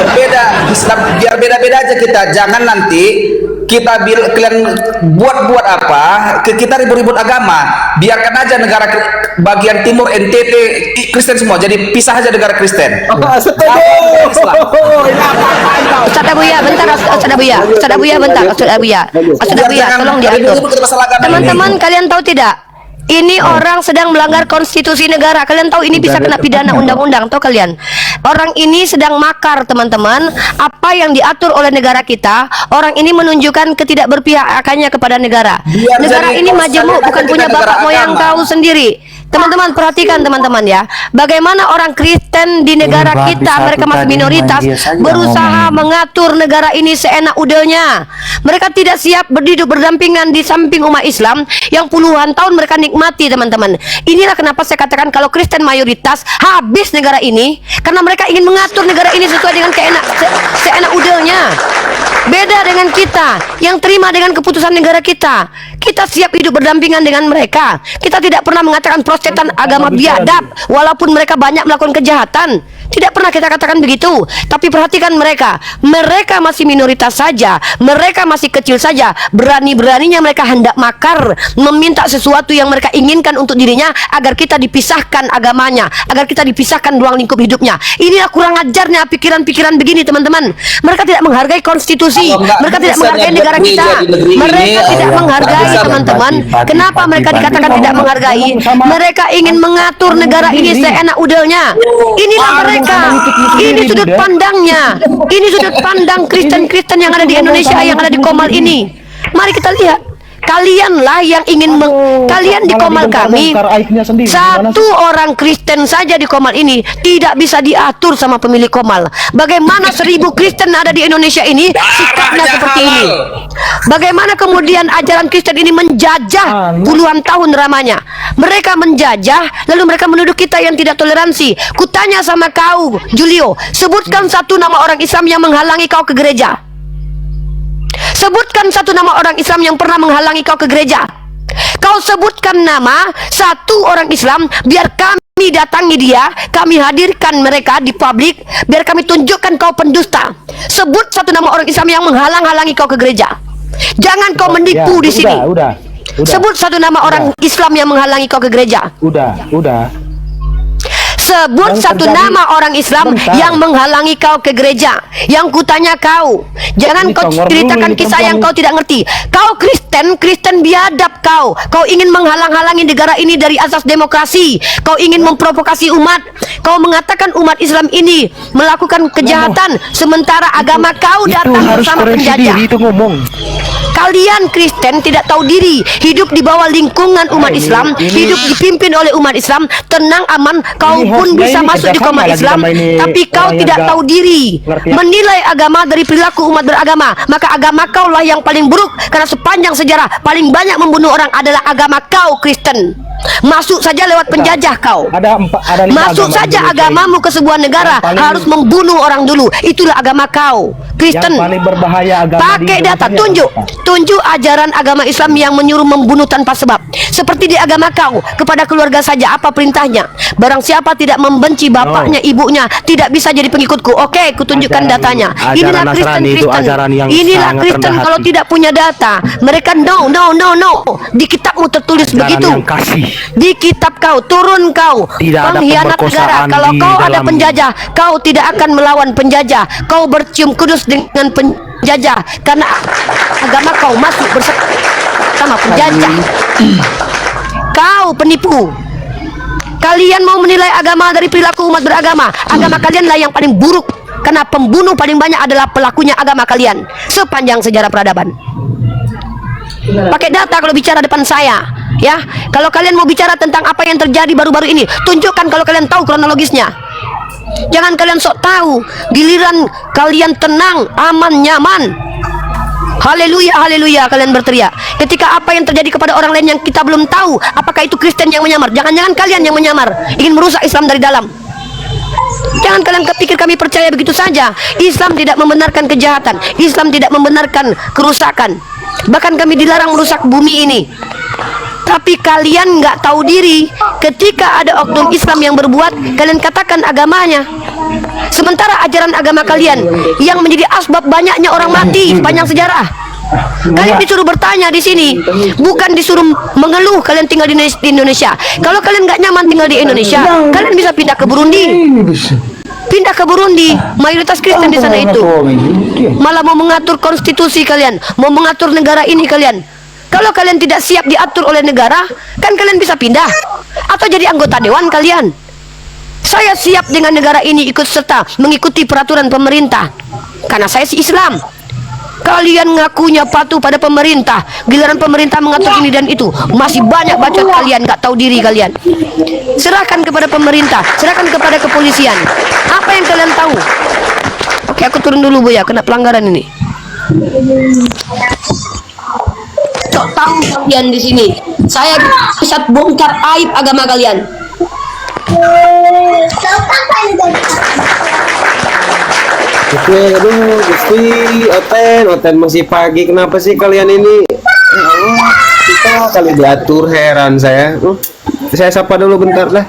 berbeda Islam, biar beda-beda aja kita. Jangan nanti kita kalian buat apa, kita ribut-ribut agama. Biarkan aja negara bagian timur NTT Kristen semua, jadi pisah aja negara Kristen.
Ustaz Abuya, bentar Ustaz Abuya. Ustaz Abuya bentar, Ustaz Abuya. Ustaz Abuya, tolong diatur. Teman-teman, kalian tahu tidak? Ini orang sedang melanggar konstitusi negara. Kalian tahu ini bisa kena pidana undang-undang, tahu kalian? Orang ini sedang makar, teman-teman. Apa yang diatur oleh negara kita, orang ini menunjukkan ketidakberpihakannya kepada negara. Negara ini majemuk, bukan punya bapak moyang kau sendiri. Teman-teman perhatikan teman-teman ya, bagaimana orang Kristen di negara kita, mereka masih minoritas, berusaha mengatur negara ini seenak udahnya. Mereka tidak siap berduduk berdampingan di samping umat Islam yang puluhan tahun mereka nikmati, teman-teman. Inilah kenapa saya katakan kalau Kristen mayoritas, habis negara ini, karena mereka ingin mengatur negara ini sesuai dengan seenak udahnya. Beda dengan kita yang terima dengan keputusan negara kita. Kita siap hidup berdampingan dengan mereka. Kita tidak pernah mengatakan Protestan agama biadab, walaupun mereka banyak melakukan kejahatan. Tidak pernah kita katakan begitu. Tapi perhatikan mereka. Mereka masih minoritas saja. Mereka masih kecil saja. Berani-beraninya mereka hendak makar, meminta sesuatu yang mereka inginkan untuk dirinya, agar kita dipisahkan agamanya, agar kita dipisahkan ruang lingkup hidupnya. Inilah kurang ajarnya pikiran-pikiran begini, teman-teman. Mereka tidak menghargai konstitusi. Mereka tidak menghargai negara kita. Mereka tidak menghargai, teman-teman. Kenapa mereka dikatakan tidak menghargai? Mereka ingin mengatur negara ini seenak udahnya. Inilah mereka. Ini sudut pandangnya. Ini sudut pandang Kristen-Kristen yang ada di Indonesia, yang ada di Komal ini. Mari kita lihat. Kalianlah yang ingin kalian di Komal kami, satu orang Kristen saja di Komal ini tidak bisa diatur sama pemilik Komal. Bagaimana 1000 Kristen ada di Indonesia ini sikapnya seperti ini? Bagaimana kemudian ajaran Kristen ini menjajah puluhan tahun lamanya? Mereka menjajah, lalu mereka menuduh kita yang tidak toleransi. Kutanya sama kau, Julio, sebutkan satu nama orang Islam yang menghalangi kau ke gereja. Sebutkan satu nama orang Islam yang pernah menghalangi kau ke gereja. Kau sebutkan nama satu orang Islam, biar kami datangi dia, kami hadirkan mereka di publik, biar kami tunjukkan kau pendusta. Sebut satu nama orang Islam yang menghalang-halangi kau ke gereja. Jangan kau menipu di sini. Sebut satu nama orang Islam yang menghalangi kau ke gereja. Sebut satu nama orang Islam yang menghalangi kau ke gereja. Yang kutanya kau, jangan kau ceritakan kisah yang kau tidak ngerti. Kau Kristen biadab kau. Kau ingin menghalang-halangi negara ini dari asas demokrasi. Kau ingin memprovokasi umat. Kau mengatakan umat Islam ini melakukan kejahatan, sementara agama kau datang bersama penjajah. Kalian Kristen tidak tahu diri, hidup di bawah lingkungan umat Islam, hidup dipimpin oleh umat Islam, tenang aman. Kau pun bisa masuk di Komal Islam, tapi kau tidak tahu diri, menilai agama dari perilaku umat beragama. Maka agama kau lah yang paling buruk, karena sepanjang sejarah paling banyak membunuh orang adalah agama kau, Kristen. Masuk saja lewat penjajah kau. Masuk saja agamamu ke sebuah negara harus membunuh orang dulu. Itulah agama kau, Kristen. Pakai data, tunjuk ajaran agama Islam yang menyuruh membunuh tanpa sebab. Seperti di agama kau, kepada keluarga saja apa perintahnya? Barang siapa tidak membenci bapaknya, ibunya, tidak bisa jadi pengikutku. Oke, kutunjukkan datanya. Inilah Kristen. Inilah Kristen kalau tidak punya data. Mereka no. Di kitabmu tertulis begitu. Di kitab kau, turun kau, pengkhianat negara. Kalau kau ada penjajah, kau tidak akan melawan penjajah. Kau bercium kudus dengan penjajah, karena agama kau masuk bersama penjajah. Kau penipu. Kalian mau menilai agama dari perilaku umat beragama. Agama kalian lah yang paling buruk, karena pembunuh paling banyak adalah pelakunya agama kalian sepanjang sejarah peradaban. Pakai data kalau bicara depan saya, ya. Kalau kalian mau bicara tentang apa yang terjadi baru-baru ini, tunjukkan kalau kalian tahu kronologisnya. Jangan kalian sok tahu, giliran kalian tenang, aman, nyaman. Haleluya, haleluya, kalian berteriak. Ketika apa yang terjadi kepada orang lain yang kita belum tahu, apakah itu Kristen yang menyamar? Jangan-jangan kalian yang menyamar, ingin merusak Islam dari dalam. Jangan kalian kepikir kami percaya begitu saja. Islam tidak membenarkan kejahatan. Islam tidak membenarkan kerusakan. Bahkan kami dilarang merusak bumi ini. Tapi kalian nggak tahu diri. Ketika ada oknum Islam yang berbuat, kalian katakan agamanya. Sementara ajaran agama kalian yang menjadi asbab banyaknya orang mati sepanjang sejarah. Kalian disuruh bertanya di sini, bukan disuruh mengeluh kalian tinggal di Indonesia. Kalau kalian nggak nyaman tinggal di Indonesia, kalian bisa pindah ke Burundi. Pindah ke Burundi, mayoritas Kristen di sana itu. Malah mau mengatur konstitusi kalian, mau mengatur negara ini kalian. Kalau kalian tidak siap diatur oleh negara, kan kalian bisa pindah atau jadi anggota dewan kalian. Saya siap dengan negara ini ikut serta mengikuti peraturan pemerintah karena saya si Islam. Kalian ngakunya patuh pada pemerintah, giliran pemerintah mengatur ini dan itu. Masih banyak bacot kalian, nggak tahu diri kalian. Serahkan kepada pemerintah, serahkan kepada kepolisian. Apa yang kalian tahu? Oke, aku turun dulu Bu ya, kena pelanggaran ini. Cok tahu kalian di sini. Saya bisa bongkar aib agama kalian.
Oke, aduh, Gusti, Oten masih pagi. Kenapa sih kalian ini? Ya Allah, kita kali diatur, heran saya. Saya sapa dulu bentar lah.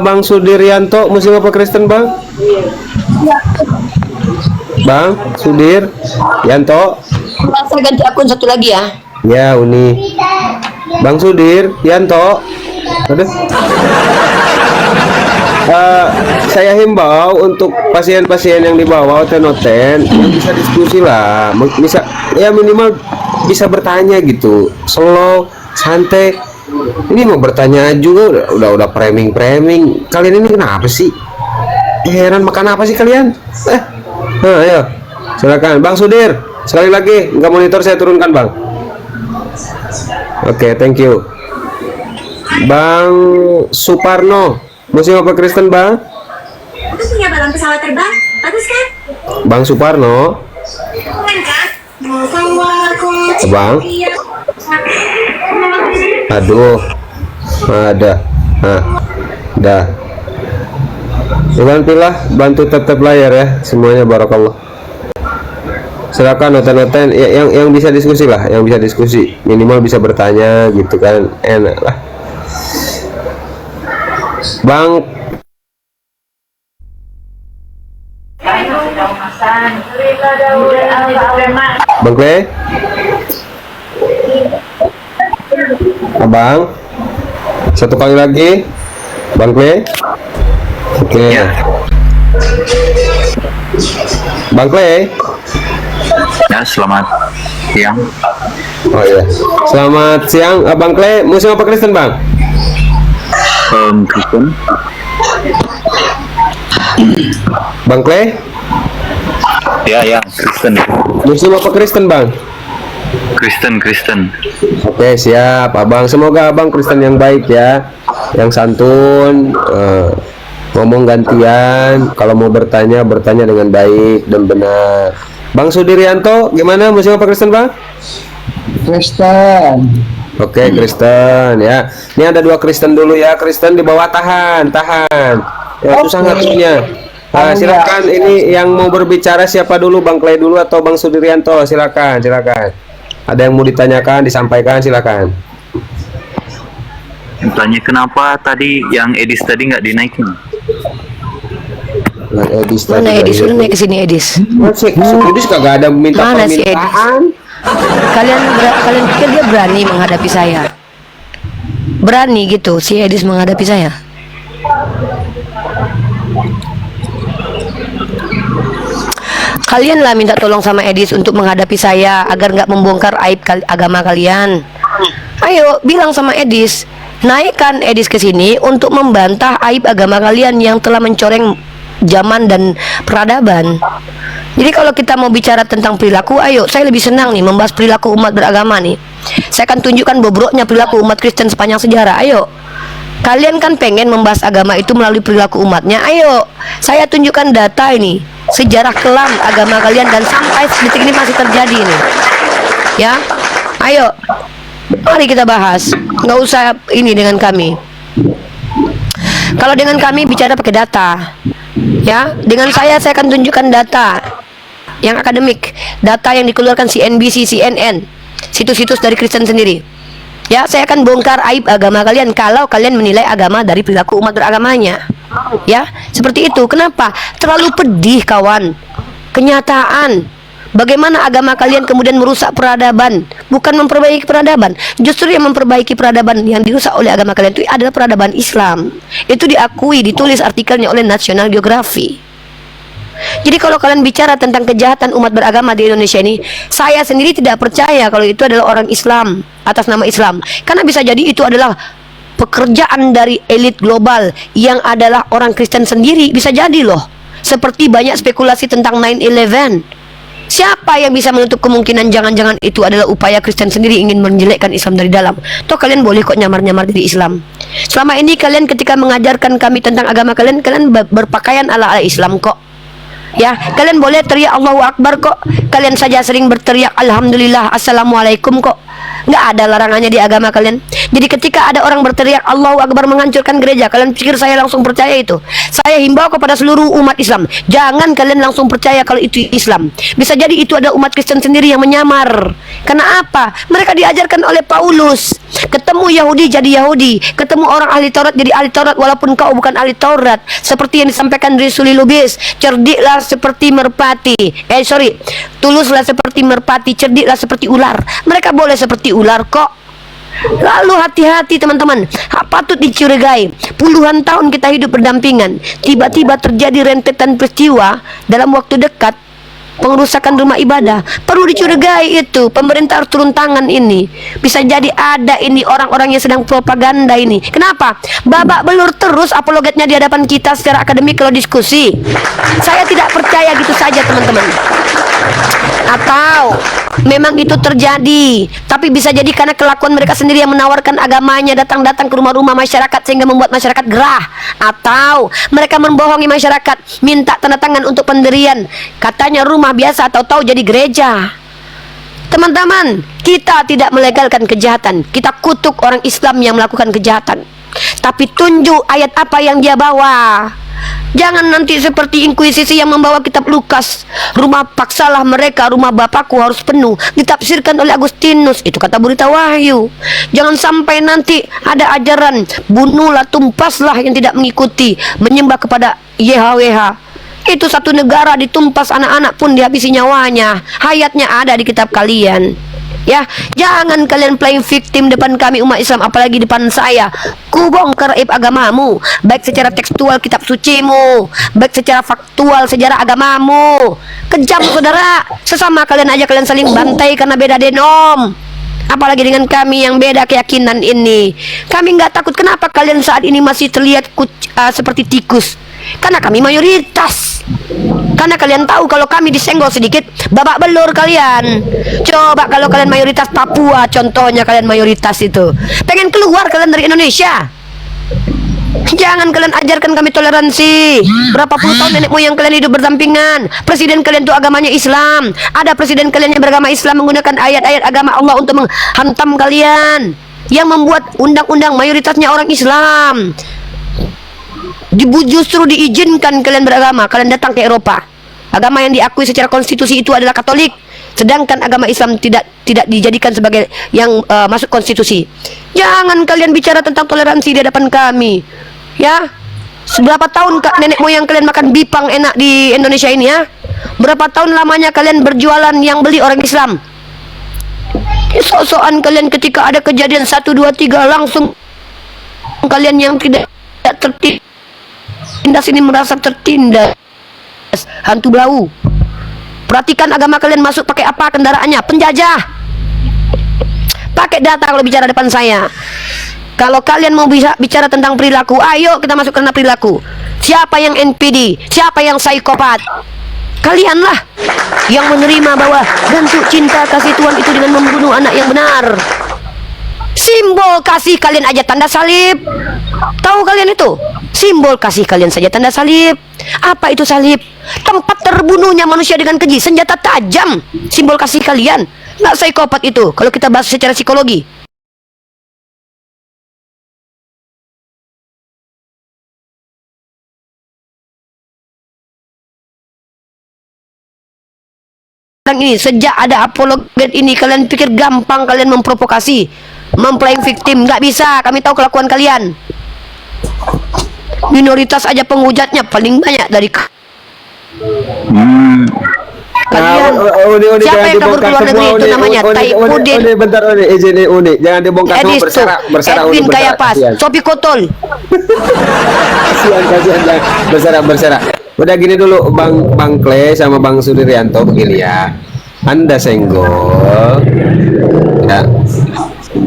Bang Sudiryanto, Muslim apa Kristen, Bang? Bang Sudir Yanto.
Saya ganti akun satu lagi ya.
Ya, Uni. Bang Sudir Yanto. Aduh. Saya himbau untuk pasien-pasien yang dibawa Oten yang bisa diskusi lah, bisa ya minimal bisa bertanya gitu, slow, santai. Ini mau bertanya juga udah framing. Kalian ini kenapa sih? Heran, makan apa sih kalian? Ayo, silakan Bang Sudir. Sekali lagi, nggak monitor saya turunkan Bang. Oke, thank you. Bang Suparno, Muslim apa Kristen Bang?
Aku punya balon pesawat terbang, bagus kan?
Bang Suparno.
Keren kan?
Bang. Aduh. Ada. Dah. Jangan pilah, bantu tap layar ya semuanya, barakallah. Silakan Oten yang bisa diskusi lah, yang bisa diskusi, minimal bisa bertanya gitu kan, enak lah. Bang Clay, Abang, satu kali lagi, Bang Clay. Oke. Bang Clay.
Ya, selamat siang.
Oh iya, selamat siang, Bang Clay. Muslim apa Kristen Bang?
Kristen.
Bang Clay?
Ya, Kristen.
Muslim apa Kristen Bang?
Kristen.
Oke, siap Abang. Semoga Abang Kristen yang baik ya, yang santun, ngomong gantian. Kalau mau bertanya dengan baik dan benar. Bang Sudiryanto, gimana? Muslim apa Kristen Bang?
Kristen.
Oke, Kristen ya. Ini ada dua Kristen dulu ya. Kristen di bawah, tahan. Ya, susah ngaturnya. Silakan, ini yang mau berbicara siapa dulu, Bang Clay dulu atau Bang Sudiryanto? Silakan. Ada yang mau ditanyakan, disampaikan, silakan.
Tanya kenapa tadi yang Edis tadi nggak dinaikin?
Mana Edis? Udah naik ke sini Edis.
Edis kagak ada minta
Mana si Edis?
permintaan.
Kalian pikir dia berani menghadapi saya? Berani gitu si Edis menghadapi saya? Kalian lah minta tolong sama Edis untuk menghadapi saya agar nggak membongkar aib agama kalian. Ayo bilang sama Edis, naikkan Edis ke sini untuk membantah aib agama kalian yang telah mencoreng zaman dan peradaban. Jadi kalau kita mau bicara tentang perilaku, ayo, saya lebih senang nih membahas perilaku umat beragama nih. Saya akan tunjukkan bobroknya perilaku umat Kristen sepanjang sejarah. Ayo, kalian kan pengen membahas agama itu melalui perilaku umatnya. Ayo, saya tunjukkan data ini, sejarah kelam agama kalian dan sampai detik ini masih terjadi nih. Ya, ayo, mari kita bahas. Nggak usah ini dengan kami. Kalau dengan kami bicara pakai data. Ya, dengan saya akan tunjukkan data yang akademik, data yang dikeluarkan CNBC, CNN, situs-situs dari Kristen sendiri. Ya, saya akan bongkar aib agama kalian kalau kalian menilai agama dari perilaku umat beragamanya. Ya, seperti itu. Kenapa? Terlalu pedih, kawan. Kenyataan bagaimana agama kalian kemudian merusak peradaban, bukan memperbaiki peradaban. Justru yang memperbaiki peradaban yang dirusak oleh agama kalian itu adalah peradaban Islam. Itu diakui, ditulis artikelnya oleh National Geographic. Jadi kalau kalian bicara tentang kejahatan umat beragama di Indonesia ini, saya sendiri tidak percaya kalau itu adalah orang Islam atas nama Islam. Karena bisa jadi itu adalah pekerjaan dari elit global yang adalah orang Kristen sendiri. Bisa jadi loh. Seperti banyak spekulasi tentang 9/11. Siapa yang bisa menutup kemungkinan jangan-jangan itu adalah upaya Kristen sendiri ingin menjelekkan Islam dari dalam. Toh kalian boleh kok nyamar-nyamar diri Islam. Selama ini kalian ketika mengajarkan kami tentang agama kalian, kalian berpakaian ala Islam kok. Ya, kalian boleh teriak Allahu Akbar kok. Kalian saja sering berteriak Alhamdulillah, Assalamualaikum kok. Nggak ada larangannya di agama kalian. Jadi ketika ada orang berteriak Allahu Akbar menghancurkan gereja, kalian pikir saya langsung percaya itu? Saya himbau kepada seluruh umat Islam, jangan kalian langsung percaya kalau itu Islam. Bisa jadi itu ada umat Kristen sendiri yang menyamar. Karena apa? Mereka diajarkan oleh Paulus. Ketemu Yahudi jadi Yahudi, ketemu orang ahli Taurat jadi ahli Taurat walaupun kau bukan ahli Taurat. Seperti yang disampaikan Risuli Lubis, cerdiklah seperti merpati. Tuluslah seperti merpati, cerdiklah seperti ular. Mereka boleh seperti ular kok. Lalu hati-hati teman-teman, patut dicurigai. Puluhan tahun kita hidup berdampingan, tiba-tiba terjadi rentetan peristiwa dalam waktu dekat, pengerusakan rumah ibadah. Perlu dicurigai itu. Pemerintah harus turun tangan ini. Bisa jadi ada ini orang-orang yang sedang propaganda ini. Kenapa? Babak belur terus apologetnya di hadapan kita secara akademik kalau diskusi. Saya tidak percaya gitu saja teman-teman. Atau memang itu terjadi, tapi bisa jadi karena kelakuan mereka sendiri yang menawarkan agamanya, datang-datang ke rumah-rumah masyarakat sehingga membuat masyarakat gerah. Atau mereka membohongi masyarakat, minta tanda tangan untuk pendirian, katanya rumah biasa, tahu-tahu jadi gereja. Teman-teman, kita tidak melegalkan kejahatan, kita kutuk orang Islam yang melakukan kejahatan, tapi tunjuk ayat apa yang dia bawa. Jangan nanti seperti Inkuisisi yang membawa kitab Lukas, rumah paksalah mereka, rumah bapakku harus penuh, ditafsirkan oleh Agustinus. Itu kata Berita Wahyu. Jangan sampai nanti ada ajaran bunuhlah, tumpaslah yang tidak mengikuti, menyembah kepada YHWH. Itu satu negara ditumpas, anak-anak pun dihabisi nyawanya. Hayatnya ada di kitab kalian. Ya, jangan kalian playing victim depan kami umat Islam, apalagi depan saya. Kubongkar aib agamamu, baik secara tekstual kitab sucimu, baik secara faktual sejarah agamamu. Kejam saudara, sesama kalian aja kalian saling bantai karena beda denom. Apalagi dengan kami yang beda keyakinan ini. Kami nggak takut. Kenapa kalian saat ini masih terlihat seperti tikus? Karena kami mayoritas. Karena kalian tahu kalau kami disenggol sedikit, babak belur kalian. Coba kalau kalian mayoritas Papua, contohnya kalian mayoritas itu, pengen keluar kalian dari Indonesia. Jangan kalian ajarkan kami toleransi. Berapa puluh tahun nenek moyang kalian hidup berdampingan. Presiden kalian itu agamanya Islam. Ada presiden kalian yang beragama Islam menggunakan ayat-ayat agama Allah untuk menghantam kalian. Yang membuat undang-undang mayoritasnya orang Islam. Justru diizinkan kalian beragama, kalian datang ke Eropa. Agama yang diakui secara konstitusi itu adalah Katolik, sedangkan agama Islam tidak dijadikan sebagai yang masuk konstitusi. Jangan kalian bicara tentang toleransi di hadapan kami. Ya, seberapa tahun nenek moyang kalian makan bipang enak di Indonesia ini ya? Berapa tahun lamanya kalian berjualan yang beli orang Islam? Sok-sokan kalian ketika ada kejadian 1, 2, 3 langsung kalian yang tidak tertindas ini merasa tertindas. Hantu blau. Perhatikan agama kalian masuk pakai apa kendaraannya? Penjajah. Pakai data kalau bicara depan saya. Kalau kalian mau bisa bicara tentang perilaku, ayo kita masuk karena perilaku. Siapa yang NPD? Siapa yang psikopat? Kalianlah yang menerima bahwa bentuk cinta kasih Tuhan itu dengan membunuh anak yang benar. Simbol kasih kalian aja tanda salib. Tahu kalian itu? Simbol kasih kalian saja tanda salib. Apa itu salib? Tempat terbunuhnya manusia dengan keji, senjata tajam. Simbol kasih kalian. Nggak psikopat itu kalau kita bahas secara psikologi. Ini sejak ada apologet ini, kalian pikir gampang kalian memprovokasi, memplaying victim? Nggak bisa. Kami tahu kelakuan kalian. Minoritas aja penghujatnya paling banyak dari kalian. Siapa yang kabur ke luar negeri itu namanya Taifudin,
bentar izin Uni, jangan dibongkar semua,
Edis tuh,
berserak
Edwin
Uni,
Kayapas,
kasihan.
Sopi Kotol.
Kasihan, berserak. Udah gini dulu Bang Kle sama Bang Sudiryanto, begini ya. Anda senggol, ya.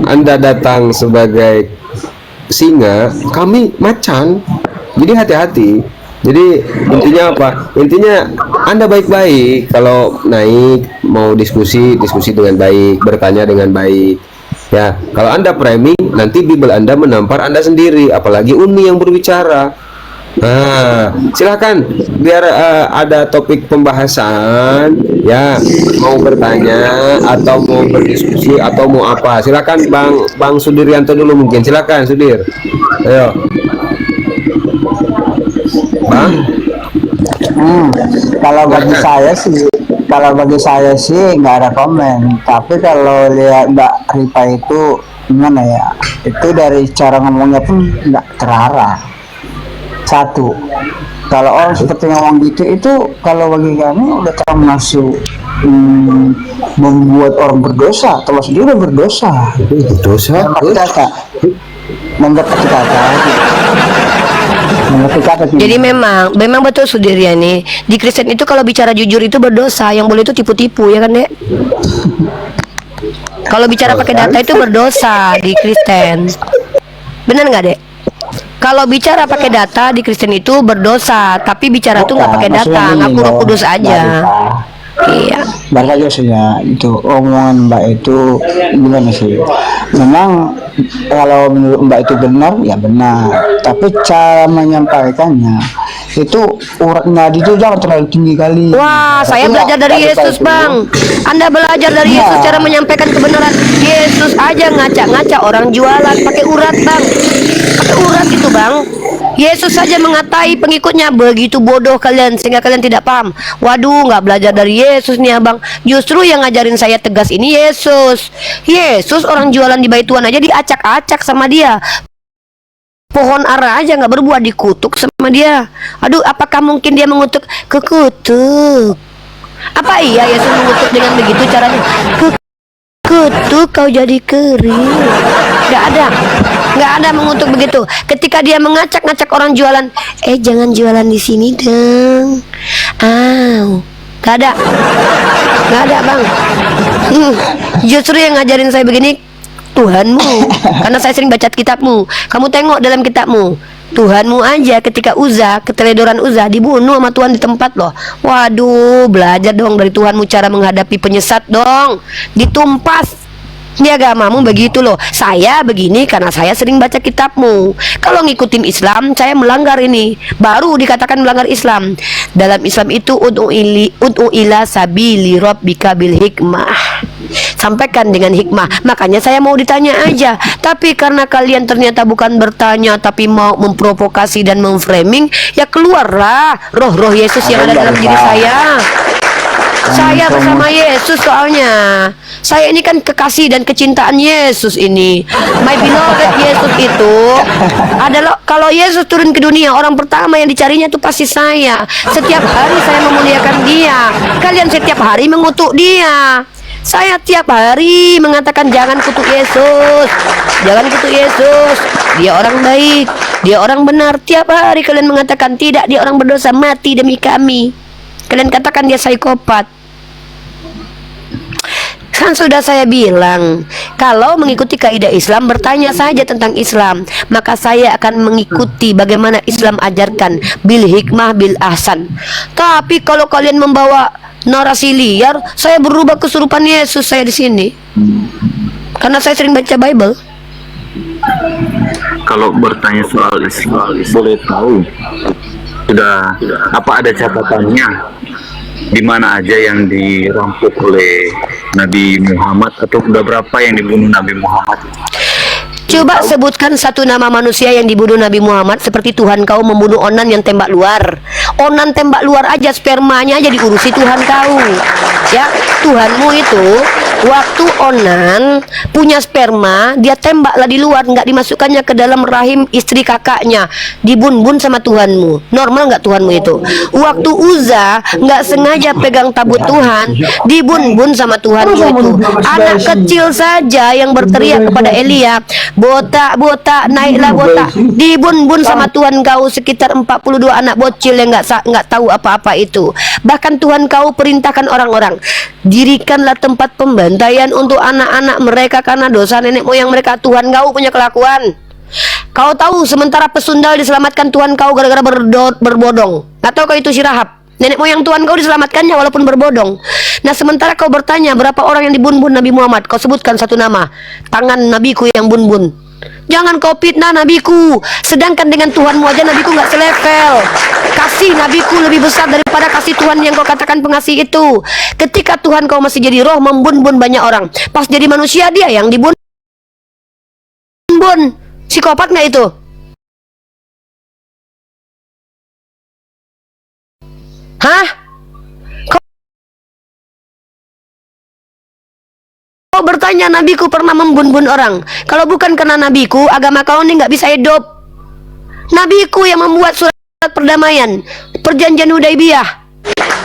Anda datang sebagai singa, kami macan. Jadi hati-hati. Jadi intinya apa? Intinya Anda baik-baik. Kalau naik mau diskusi dengan baik, bertanya dengan baik. Ya, kalau Anda framing, nanti Bible Anda menampar Anda sendiri. Apalagi Uni yang berbicara. Nah, silakan biar ada topik pembahasan. Ya, mau bertanya atau mau berdiskusi atau mau apa? Silakan Bang Sudiryanto dulu mungkin. Silakan Sudir. Ayo. Bang.
Kalau bagi saya sih nggak ada komen. Tapi kalau lihat Mbak Ripa itu gimana ya? Itu dari cara ngomongnya pun nggak terarah. Satu, kalau orang seperti ngomong gitu itu kalau bagi kami udah termasuk membuat orang berdosa, termasuk dia udah berdosa.
Berdosa?
Mengerti kata.
Jadi memang betul Sudiryani, di Kristen itu kalau bicara jujur itu berdosa, yang boleh itu tipu-tipu ya kan Dek? Kalau bicara pakai data itu berdosa di Kristen. Benar nggak Dek? Kalau bicara pakai data di Kristen itu berdosa, tapi bicara tuh nggak pakai data, ngaku Roh Kudus aja. Iya.
Balik aja sih ya, itu omongan Mbak itu gimana sih? Memang kalau menurut Mbak itu benar, ya benar. Tapi cara menyampaikannya itu urat nadi itu jangan terlalu tinggi kali.
Wah, saya belajar dari Yesus, Bang. Anda belajar dari Yesus cara menyampaikan kebenaran. Yesus aja ngaca-ngaca orang jualan pakai urat, Bang. Pakai urat itu, Bang. Yesus saja mengatai pengikutnya, begitu bodoh kalian sehingga kalian tidak paham. Waduh, nggak belajar dari Yesus nih Abang. Justru yang ngajarin saya tegas ini Yesus. Yesus orang jualan di Bait Tuhan aja diacak-acak sama dia. Pohon ara aja nggak berbuah dikutuk sama dia. Aduh, apakah mungkin dia mengutuk? Kekutuk. Apa iya Yesus mengutuk dengan begitu caranya? Kutuk kau jadi kering. Nggak ada mengutuk begitu. Ketika dia mengacak-ngacak orang jualan, jangan jualan di sini dong. Nggak ada Bang. Justru yang ngajarin saya begini Tuhanmu, karena saya sering baca kitabmu. Kamu tengok dalam kitabmu, Tuhanmu aja ketika Uza, keteledoran Uza dibunuh sama Tuhan di tempat loh. Waduh, belajar dong dari Tuhanmu cara menghadapi penyesat dong. Ditumpas. Di agamamu begitu loh. Saya begini karena saya sering baca kitabmu. Kalau ngikutin Islam, saya melanggar ini. Baru dikatakan melanggar Islam. Dalam Islam itu ud'u ila sabili rabbika bil hikmah. Sampaikan dengan hikmah. Makanya saya mau ditanya aja. Tapi karena kalian ternyata bukan bertanya, tapi mau memprovokasi dan memframing, ya keluarlah roh-roh Yesus yang ada dalam diri saya. Saya bersama Yesus soalnya. Saya ini kan kekasih dan kecintaan Yesus ini. My beloved Yesus itu adalah, kalau Yesus turun ke dunia, orang pertama yang dicarinya itu pasti saya. Setiap hari saya memuliakan dia. Kalian setiap hari mengutuk dia. Saya tiap hari mengatakan jangan kutuk Yesus. Jangan kutuk Yesus. Dia orang baik, dia orang benar. Tiap hari kalian mengatakan tidak, dia orang berdosa, mati demi kami. Kalian katakan dia psikopat. Kan sudah saya bilang, kalau mengikuti kaidah Islam, bertanya saja tentang Islam, maka saya akan mengikuti bagaimana Islam ajarkan, bil hikmah bil ahsan. Tapi kalau kalian membawa narasi liar, saya berubah kesurupan Yesus saya di sini. Karena saya sering baca Bible.
Kalau bertanya soal Islam, boleh tahu sudah apa ada catatannya di mana aja yang dirampok oleh Nabi Muhammad, atau sudah berapa yang dibunuh Nabi Muhammad?
Coba sebutkan satu nama manusia yang dibunuh Nabi Muhammad seperti Tuhan kau membunuh Onan yang tembak luar. Onan tembak luar aja, spermanya aja diurusi Tuhan kau. Ya, Tuhanmu itu Waktu onan punya sperma, dia tembaklah di luar, nggak dimasukkannya ke dalam rahim istri kakaknya, dibun-bun sama Tuhanmu. Normal nggak Tuhanmu itu? Waktu Uza nggak sengaja pegang tabut Tuhan, dibun-bun sama Tuhanmu itu. Anak kecil saja yang berteriak kepada Elia, botak, botak, naiklah botak, dibun-bun sama Tuhan kau sekitar 42 anak bocil yang nggak tahu apa-apa itu. Bahkan Tuhan kau perintahkan orang-orang, dirikanlah tempat pembantaian untuk anak-anak mereka karena dosa nenek moyang mereka. Tuhan kau punya kelakuan. Kau tahu sementara pesundal diselamatkan Tuhan kau gara-gara berbodong. Nggak tahu kau itu si Rahab. Nenek moyang Tuhan kau diselamatkannya walaupun berbodong. Nah sementara kau bertanya berapa orang yang dibun-bun Nabi Muhammad, kau sebutkan satu nama, tangan nabiku yang bun-bun. Jangan kau fitnah nabiku, sedangkan dengan Tuhanmu aja nabiku nggak selevel. Kasih nabiku lebih besar daripada kasih Tuhan yang kau katakan pengasih itu. Ketika Tuhan kau masih jadi roh, membun-bun banyak orang. Pas jadi manusia dia yang dibun-bun. Psikopat nggak itu? Hah? Kau bertanya nabiku pernah membun-bun orang. Kalau bukan karena nabiku, agama kau ini nggak bisa hidup. Nabiku yang membuat surat perdamaian, perjanjian Hudaibiyah.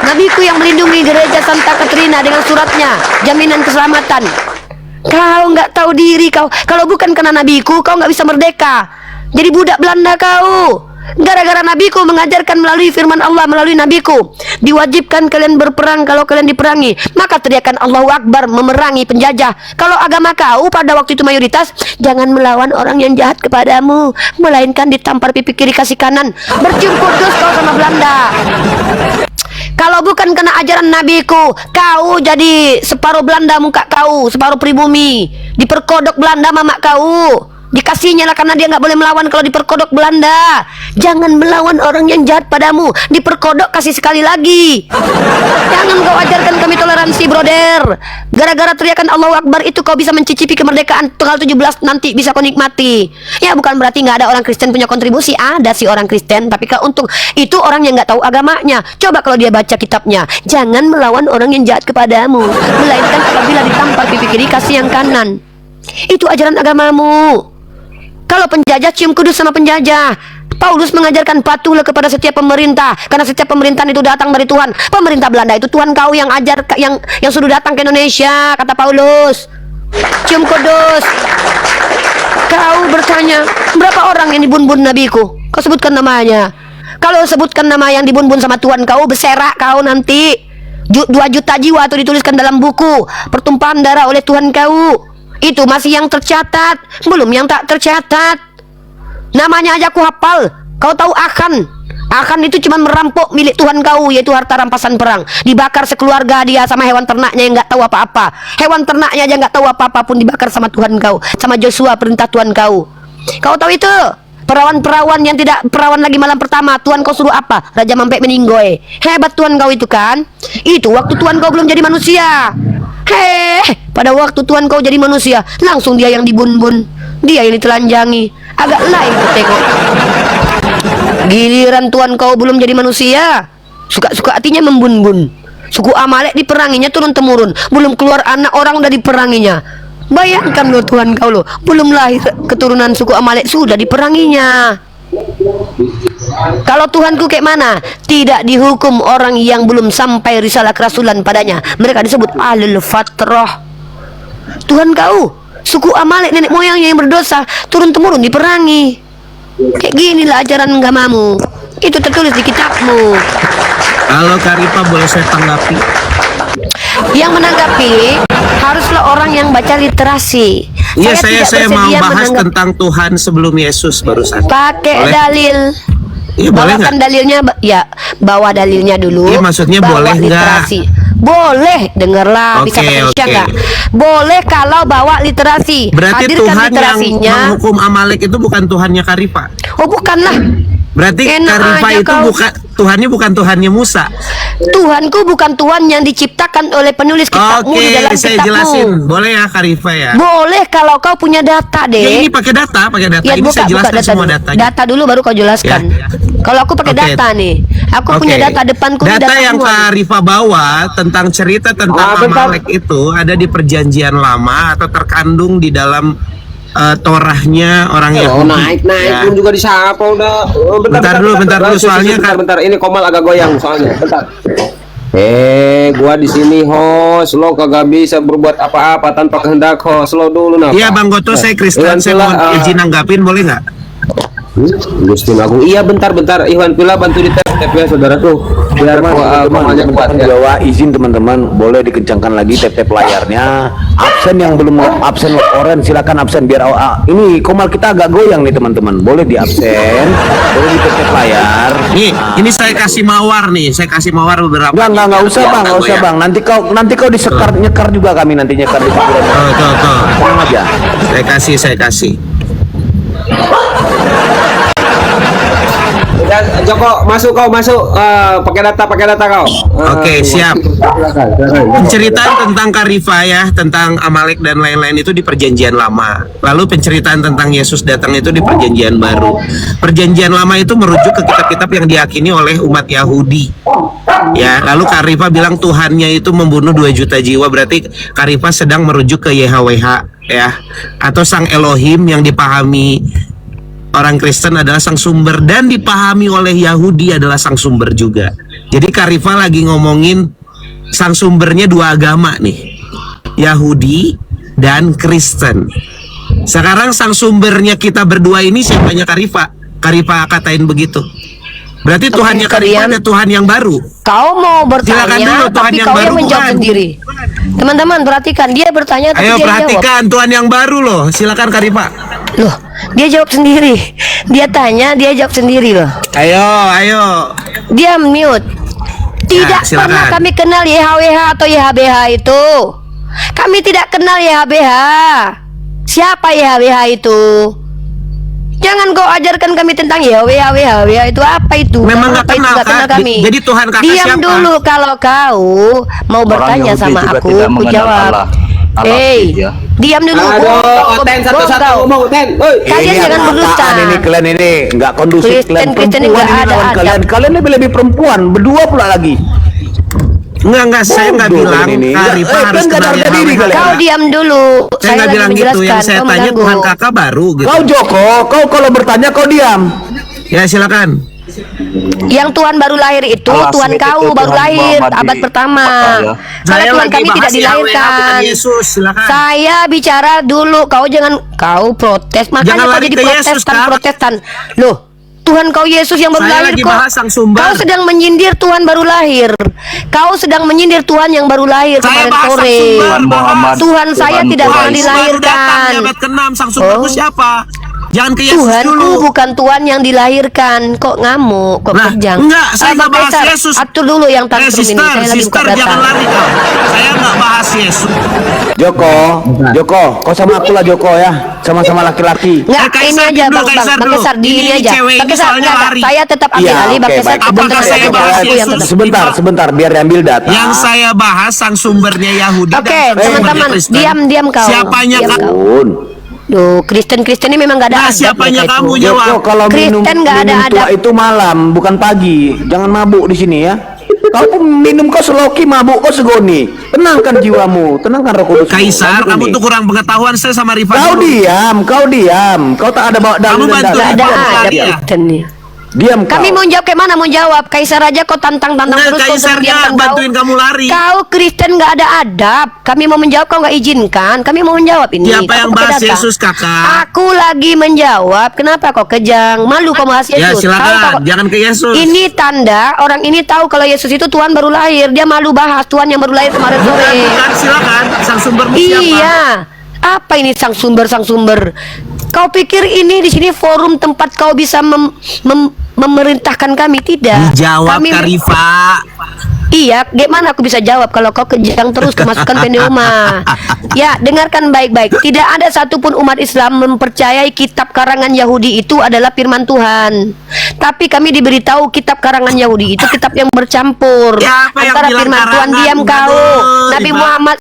Nabiku yang melindungi gereja Santa Katrina dengan suratnya, jaminan keselamatan. Kau nggak tahu diri kau. Kalau bukan karena nabiku, kau nggak bisa merdeka. Jadi budak Belanda kau. Gara-gara nabiku mengajarkan melalui firman Allah, melalui nabiku, diwajibkan kalian berperang kalau kalian diperangi. Maka teriakan Allahu Akbar memerangi penjajah. Kalau agama kau pada waktu itu mayoritas, jangan melawan orang yang jahat kepadamu, melainkan ditampar pipi kiri kasih kanan. Bercium kudus kau sama Belanda. Kalau bukan kena ajaran nabiku, kau jadi separuh Belanda muka kau, separuh pribumi. Diperkodok Belanda mamak kau. Dikasihnya lah karena dia nggak boleh melawan kalau diperkodok Belanda. Jangan melawan orang yang jahat padamu. Diperkodok kasih sekali lagi. Jangan kau ajarkan kami toleransi, brother. Gara-gara teriakan Allahu Akbar itu kau bisa mencicipi kemerdekaan tanggal 17 nanti bisa kau nikmati. Ya bukan berarti nggak ada orang Kristen punya kontribusi. Ada sih orang Kristen, tapi kalau untuk itu orang yang nggak tahu agamanya. Coba kalau dia baca kitabnya, jangan melawan orang yang jahat kepadamu, melainkan apabila ditampar pipi kiri kasih yang kanan. Itu ajaran agamamu. Kalau penjajah cium kudus sama penjajah. Paulus mengajarkan patuhlah kepada setiap pemerintah, karena setiap pemerintahan itu datang dari Tuhan. Pemerintah Belanda itu Tuhan kau yang ajar, yang sudah datang ke Indonesia, kata Paulus. Cium kudus. Kau bertanya berapa orang yang dibun-bun nabiku? Kau sebutkan namanya. Kalau sebutkan nama yang dibun-bun sama Tuhan kau, berserak kau nanti. 2 juta jiwa itu dituliskan dalam buku pertumpahan darah oleh Tuhan kau. Itu masih yang tercatat, belum yang tak tercatat. Namanya aja aku hafal. Kau tahu Akan? Akan itu cuma merampok milik Tuhan kau, yaitu harta rampasan perang. Dibakar sekeluarga dia sama hewan ternaknya yang nggak tahu apa-apa. Hewan ternaknya aja nggak tahu apa-apa pun dibakar sama Tuhan kau, sama Joshua perintah Tuhan kau. Kau tahu itu? Perawan-perawan yang tidak perawan lagi malam pertama, Tuhan kau suruh apa? Raja Mampek meninggoy. Hebat Tuhan kau itu kan? Itu waktu Tuhan kau belum jadi manusia. Pada waktu Tuhan kau jadi manusia, langsung dia yang dibun-bun, dia yang ditelanjangi. Agak lain tengok. Giliran Tuhan kau belum jadi manusia, suka-suka hatinya membun-bun. Suku Amalek diperanginya turun-temurun, belum keluar anak orang udah diperanginya. Bayangkan loh Tuhan kau loh, belum lahir keturunan suku Amalek sudah diperanginya. Kalau Tuhanku kayak mana? Tidak dihukum orang yang belum sampai risalah kerasulan padanya. Mereka disebut ahlul fatrah. Tuhan kau, suku Amalek nenek moyangnya yang berdosa, turun-temurun diperangi. Kayak ginilah ajaran agamamu. Itu tertulis di kitabmu.
Kalau Karipa boleh saya tanggapi?
Yang menanggapi haruslah orang yang baca literasi.
Iya, saya mau bahas tentang Tuhan sebelum Yesus barusan.
Pakai dalil.
Iya,
bawakan dalilnya, ya bawa dalilnya dulu.
Iya, maksudnya boleh nggak?
Boleh, dengarlah. Bisa bahasa Indonesia nggak? Boleh kalau bawa literasi.
Berarti
hadirkan
Tuhan
literasinya.
yang menghukum Amalek itu bukan Tuhannya Karipa.
Oh bukanlah.
Berarti Karipa itu bukan Tuhannya, bukan Tuhannya Musa.
Tuhanku bukan Tuhan yang diciptakan oleh penulis kitabmu di dalam
saya
kitabmu.
jelasin. Boleh ya Karipa ya?
Boleh kalau kau punya data deh.
Ya ini pakai data.
Ya,
Ini saya jelaskan semua
dulu.
datanya.
Data dulu baru kau jelaskan.
Ya.
Kalau aku pakai
Oke.
data nih, aku punya
Oke.
data depanku ini
Data yang
semua.
Kak Rifa bawa tentang cerita tentang
bentar.
Amalek itu ada di Perjanjian Lama atau terkandung di dalam Torahnya orang
Oh,
Yahudi.
naik
ya.
pun juga disapa udah. Oh,
Bentar dulu, soalnya
bentar, ini Komal agak goyang soalnya. Bentar. Gua di sini host, lo kagak bisa berbuat apa-apa tanpa kehendak host lo dulu nah.
Iya Bang Goto, saya Kristen, saya mau izin nanggapin boleh nggak?
Gusti Agung. Iya bentar Iwan Pila bantu di tap ya saudaraku biar Komalnya kuat ya.
Jawa izin teman-teman, boleh dikencangkan lagi tap layarnya. Absen yang belum absen oren silakan absen biar ini Komal kita agak goyang nih teman-teman. Boleh di absen, boleh di tap layar.
Nih, ini saya kasih mawar nih, saya kasih mawar beberapa.
Enggak usah
Biar
bang,
nggak
nggak usah
goyang.
bang. Nanti kau disekar nyekar juga kami nanti nyekar di kuburan.
Tuh.
Tenang aja.
Saya kasih.
Ya, Joko kau masuk pakai data kau.
Oke, siap. Penceritaan tentang Karifa ya, tentang Amalek dan lain-lain itu di Perjanjian Lama. Lalu penceritaan tentang Yesus datang itu di Perjanjian Baru. Perjanjian Lama itu merujuk ke kitab-kitab yang diyakini oleh umat Yahudi. Ya, lalu Karifa bilang Tuhannya itu membunuh 2 juta jiwa, berarti Karifa sedang merujuk ke YHWH ya, atau Sang Elohim yang dipahami orang Kristen adalah sang sumber dan dipahami oleh Yahudi adalah sang sumber juga. Jadi Karifa lagi ngomongin sang sumbernya 2 agama nih, Yahudi dan Kristen. Sekarang sang sumbernya kita berdua ini siapanya Karifa? Karifa katain begitu. Berarti Tuhannya Karifa ada Tuhan yang baru.
Kau mau
Silakan dulu,
bertanya,
Tuhan
tapi
yang
kau
baru
yang menjawab
bukan?
sendiri. Teman-teman perhatikan, dia bertanya tapi
Ayo
dia jawab.
perhatikan Tuhan yang baru loh. Silakan Karifa.
Loh, dia jawab sendiri. Dia tanya, dia jawab sendiri loh.
Ayo.
Dia mute. Tidak
silakan.
pernah kami kenal YHWH atau YHBH itu. Kami tidak kenal YHBH. Siapa YHWH itu? Jangan kau ajarkan kami tentang YHWH itu apa itu?
Memang nggak
Apa itu?
kenal,
Nggak kenal
Kak.
kami.
Jadi Tuhan kakak
Diam
siapa?
dulu kalau kau mau bertanya sama aku jawab. Diam dulu.
Aduh, Oten satu-satu ngomong Oten.
Kalian
Ini
jangan
apaan
berdusta.
ini kalian ini nggak kondusif.
Kristen
Kalian
ini
perempuan
nggak
ini
ada
lawan
adab.
kalian lebih perempuan berdua pula lagi.
Enggak, saya nggak
Bodoh
bilang
ini.
Karifa
Eh,
harus
kan nggak
kenal
harga diri
YHWH.
kalian.
Kau diam dulu.
Saya nggak
lagi
bilang gitu,
menjelaskan.
yang saya
Kau
tanya
mengganggu.
Tuhan kakak baru gitu.
Kau Joko, kau kalau bertanya kau diam.
Ya silakan.
Yang Tuhan baru lahir itu
Alas,
Tuhan
itu
kau
Tuhan
baru lahir
Muhammad
abad
di-
pertama.
ya.
Karena Tuhan
lagi
kami tidak
bahas YHWH,
dilahirkan.
bukan Yesus, silakan.
Saya bicara dulu. Kau jangan protes. Makanya
Jangan
kau
lari
jadi
ke Yesus, Kak.
Protestan. Loh, Tuhan kau Yesus yang baru
Saya
lahir
lagi
kok.
bahas sang sumber.
Kau sedang menyindir Tuhan baru lahir. Kau sedang menyindir Tuhan yang baru lahir
Saya
kemarin
bahas sang
sore.
sumber,
Muhammad.
Tuhan saya
Tuhan
tidak pernah
Quraisy.
Baru datang
dilahirkan.
di abad ke-6, sang sumberku
Oh.
siapa? Jangan ke Yesus
Tuhanku
dulu.
bukan Tuhan yang dilahirkan. Kok ngamuk? Kok
Nah,
kejang?
enggak, saya nggak
Bang
bahas
Kaisar,
Yesus.
atur dulu yang tantrum ini.
Sister,
Saya lagi buka
sister
data.
jangan lari kau. Saya nggak bahas Yesus.
Joko, kau sama aku lah Joko ya, sama-sama laki-laki.
Nggak,
Kaisar
ini aja
dulu,
Bang
Kaisar
Bang
dulu.
Kaisar di
Ini
ini aja.
cewek
Bang
ini
Kaisar,
soalnya
enggak,
lari.
saya tetap ambil
Iya,
alih Bang
oke,
Kaisar.
baik.
Apakah
Bentar,
saya
Bang
bahas
Kaisar, aku yang
Yesus?
tetap.
Sebentar, biar diambil data.
Yang saya bahas sang sumbernya Yahudi
Oke,
dan sang sumbernya
teman-teman,
Kristen.
diam kau.
Siapanya
Diam
kau?
kau.
Pun.
Duh, Kristen ini memang nggak ada
Nah,
adab
siapanya
mereka
kamu
itu.
jawab?
Joko, kalau minum
Kristen nggak ada
tua
adab.
itu malam, bukan pagi. Jangan mabuk di sini ya. Kau pun minum kau seloki, mabuk kau segoni. Tenangkan jiwamu, tenangkan roh kudus.
Kaisar, kamu tuh kurang pengetahuan saya sama Rifa.
Kau
dulu.
diam. Kau tak ada bawa dalil
Kamu
dan
bantu
dalil.
Nggak ada
Rifa
adab
tadi ya?
Kristen nih.
Diam kau.
Kami mau jawab kayak mana? Mau jawab Kaisar aja kau tantang
Nggak,
terus kau
Kaisarnya
diamkan
bantuin kamu lari.
Kau Kristen nggak ada adab. Kami mau menjawab kau nggak izinkan. Kami mau menjawab ini.
Siapa
Kau
yang
pakai
bahas
data.
Yesus kakak?
Aku lagi menjawab. Kenapa kau kejang? Malu kau bahas
Ya
Yesus.
silakan, jangan ke Yesus.
Ini tanda orang ini tahu kalau Yesus itu Tuhan baru lahir. Dia malu bahas Tuhan yang baru lahir kemarin sore.
Bukan, silakan. Sang sumbermu siapa?
Iya. Apa ini sang sumber? Kau pikir ini di sini forum tempat kau bisa memerintahkan kami? Tidak.
Dijawab
Kami
Karifa.
Iya, gimana aku bisa jawab kalau kau kejang terus kemasukan pendeuma? Ya, dengarkan baik-baik. Tidak ada satupun umat Islam mempercayai kitab karangan Yahudi itu adalah firman Tuhan. Tapi kami diberitahu kitab karangan Yahudi itu kitab yang bercampur
Siapa yang
antara
bilang
firman Tuhan.
karangan?
Diam
Enggak
kau.
dong,
Nabi
Iba.
Muhammad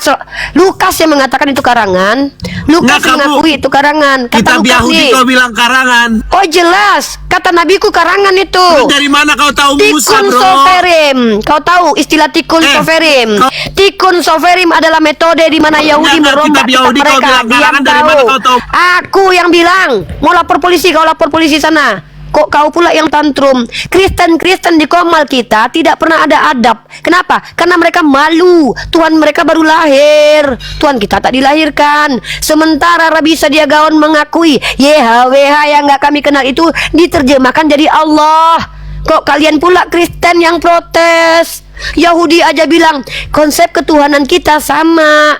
Lukas yang mengatakan itu karangan. Lukas
Enggak, kamu.
mengakui itu karangan. Kata
Kitab
Lukas
Yahudi
nih.
kau bilang karangan.
Oh jelas, kata nabiku karangan itu.
Lu dari mana kau tahu Musa,
Tikun
bro?
soferim. Kau tahu istilah tikun soferim? Tikun soferim adalah metode di mana Yahudi
Enggak,
merombak
kitab
kitab
Yahudi kau
mereka.
bilang
Diam
karangan, dari mana kau tahu?
Aku yang bilang. Mau lapor polisi, kau lapor polisi sana. Kok kau pula yang tantrum? Kristen-Kristen di Komal kita tidak pernah ada adab. Kenapa? Karena mereka malu. Tuhan mereka baru lahir. Tuhan kita tak dilahirkan. Sementara Rabi Sadia Gaon mengakui YHWH yang nggak kami kenal itu diterjemahkan jadi Allah. Kok kalian pula Kristen yang protes? Yahudi aja bilang konsep ketuhanan kita sama.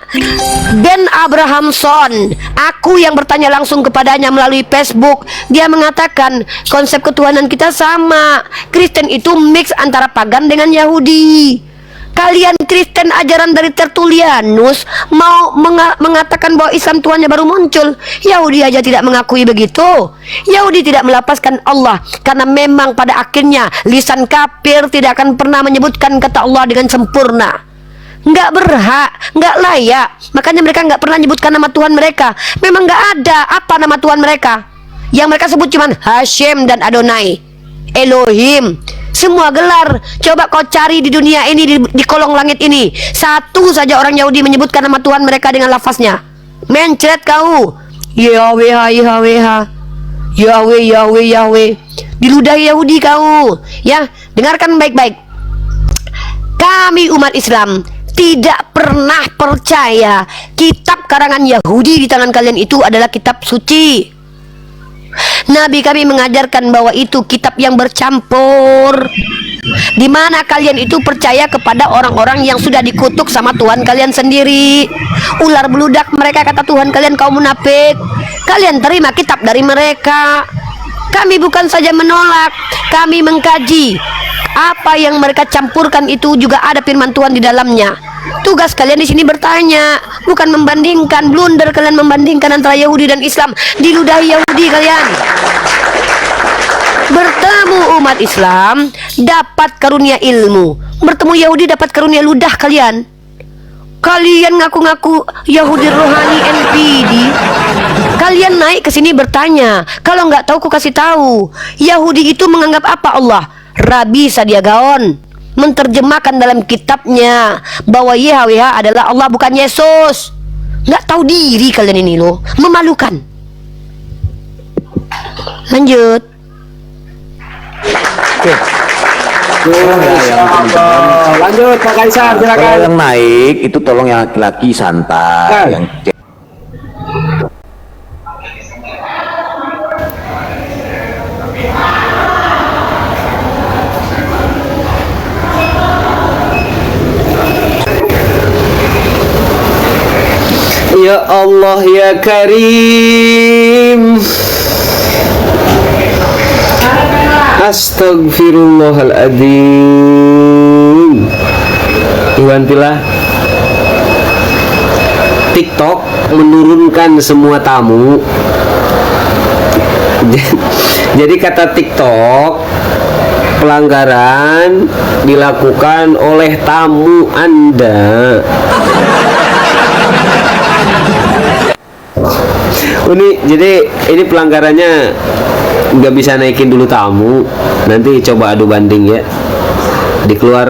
Ben Abrahamson, aku yang bertanya langsung kepadanya melalui Facebook, dia mengatakan konsep ketuhanan kita sama. Kristen itu mix antara pagan dengan Yahudi. Kalian Kristen ajaran dari Tertullianus mau mengatakan bahwa Islam Tuhannya baru muncul. Yahudi aja tidak mengakui begitu. Yahudi tidak melapaskan Allah karena memang pada akhirnya lisan kafir tidak akan pernah menyebutkan kata Allah dengan sempurna. Nggak berhak, nggak layak. Makanya mereka nggak pernah menyebutkan nama Tuhan mereka. Memang nggak ada apa nama Tuhan mereka. Yang mereka sebut cuman Hashem dan Adonai, Elohim. Semua gelar. Coba kau cari di dunia ini, di kolong langit ini, satu saja orang Yahudi menyebutkan nama Tuhan mereka dengan lafaznya. Mencret kau. Yahweh, Yahweh, Yahweh, Yahweh, Yahweh. Diludahi Yahudi kau. Ya, dengarkan baik-baik. Kami umat Islam tidak pernah percaya kitab karangan Yahudi di tangan kalian itu adalah kitab suci. Nabi kami mengajarkan bahwa itu kitab yang bercampur, di mana kalian itu percaya kepada orang-orang yang sudah dikutuk sama Tuhan kalian sendiri. Ular beludak mereka, kata Tuhan kalian kaum munafik. Kalian terima kitab dari mereka. Kami bukan saja menolak, kami mengkaji. Apa yang mereka campurkan itu juga ada firman Tuhan di dalamnya. Tugas kalian di sini bertanya, bukan membandingkan. Blunder kalian membandingkan antara Yahudi dan Islam. Diludahi Yahudi kalian. Bertemu umat Islam dapat karunia ilmu, bertemu Yahudi dapat karunia ludah kalian. Kalian ngaku-ngaku Yahudi rohani NPD. Kalian naik ke sini bertanya. Kalau nggak tahu ku kasih tahu. Yahudi itu menganggap apa Allah? Rabi Sadia Gaon menterjemahkan dalam kitabnya bahwa YHWH adalah Allah bukan Yesus. Nggak tahu diri kalian ini loh, memalukan. Lanjut.
Lanjut Pak Kaisar, silakan.
Kalau yang naik itu tolong yang laki-laki santai. Yang
Ya Allah ya Karim. Astagfirullahaladzim. Iwan Pilah, TikTok menurunkan semua tamu. Jadi kata TikTok, pelanggaran dilakukan oleh tamu Anda. Jadi pelanggarannya nggak bisa naikin dulu tamu, nanti coba adu banding ya, dikeluar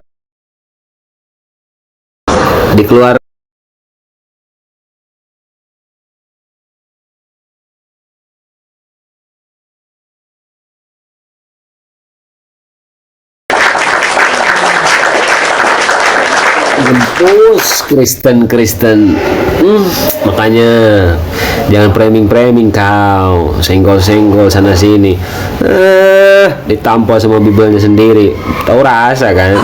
gempus Kristen. Makanya jangan framing kau, senggol sana sini, ditampol sama bibelnya sendiri, tahu rasa kan?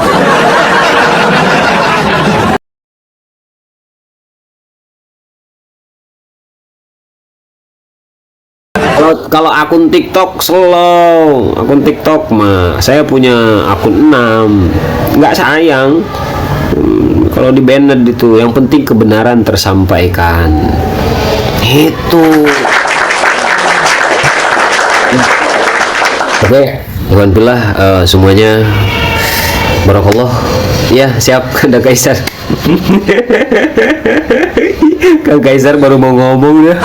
Kalau akun TikTok slow, akun TikTok mah saya punya akun 6, nggak sayang. Kalau di banned itu, yang penting kebenaran tersampaikan. Itu Oke, Ikhwan Fillah, semuanya barakallah. Ya, siap Kang Kaisar. Kang Kaisar baru mau ngomong ya.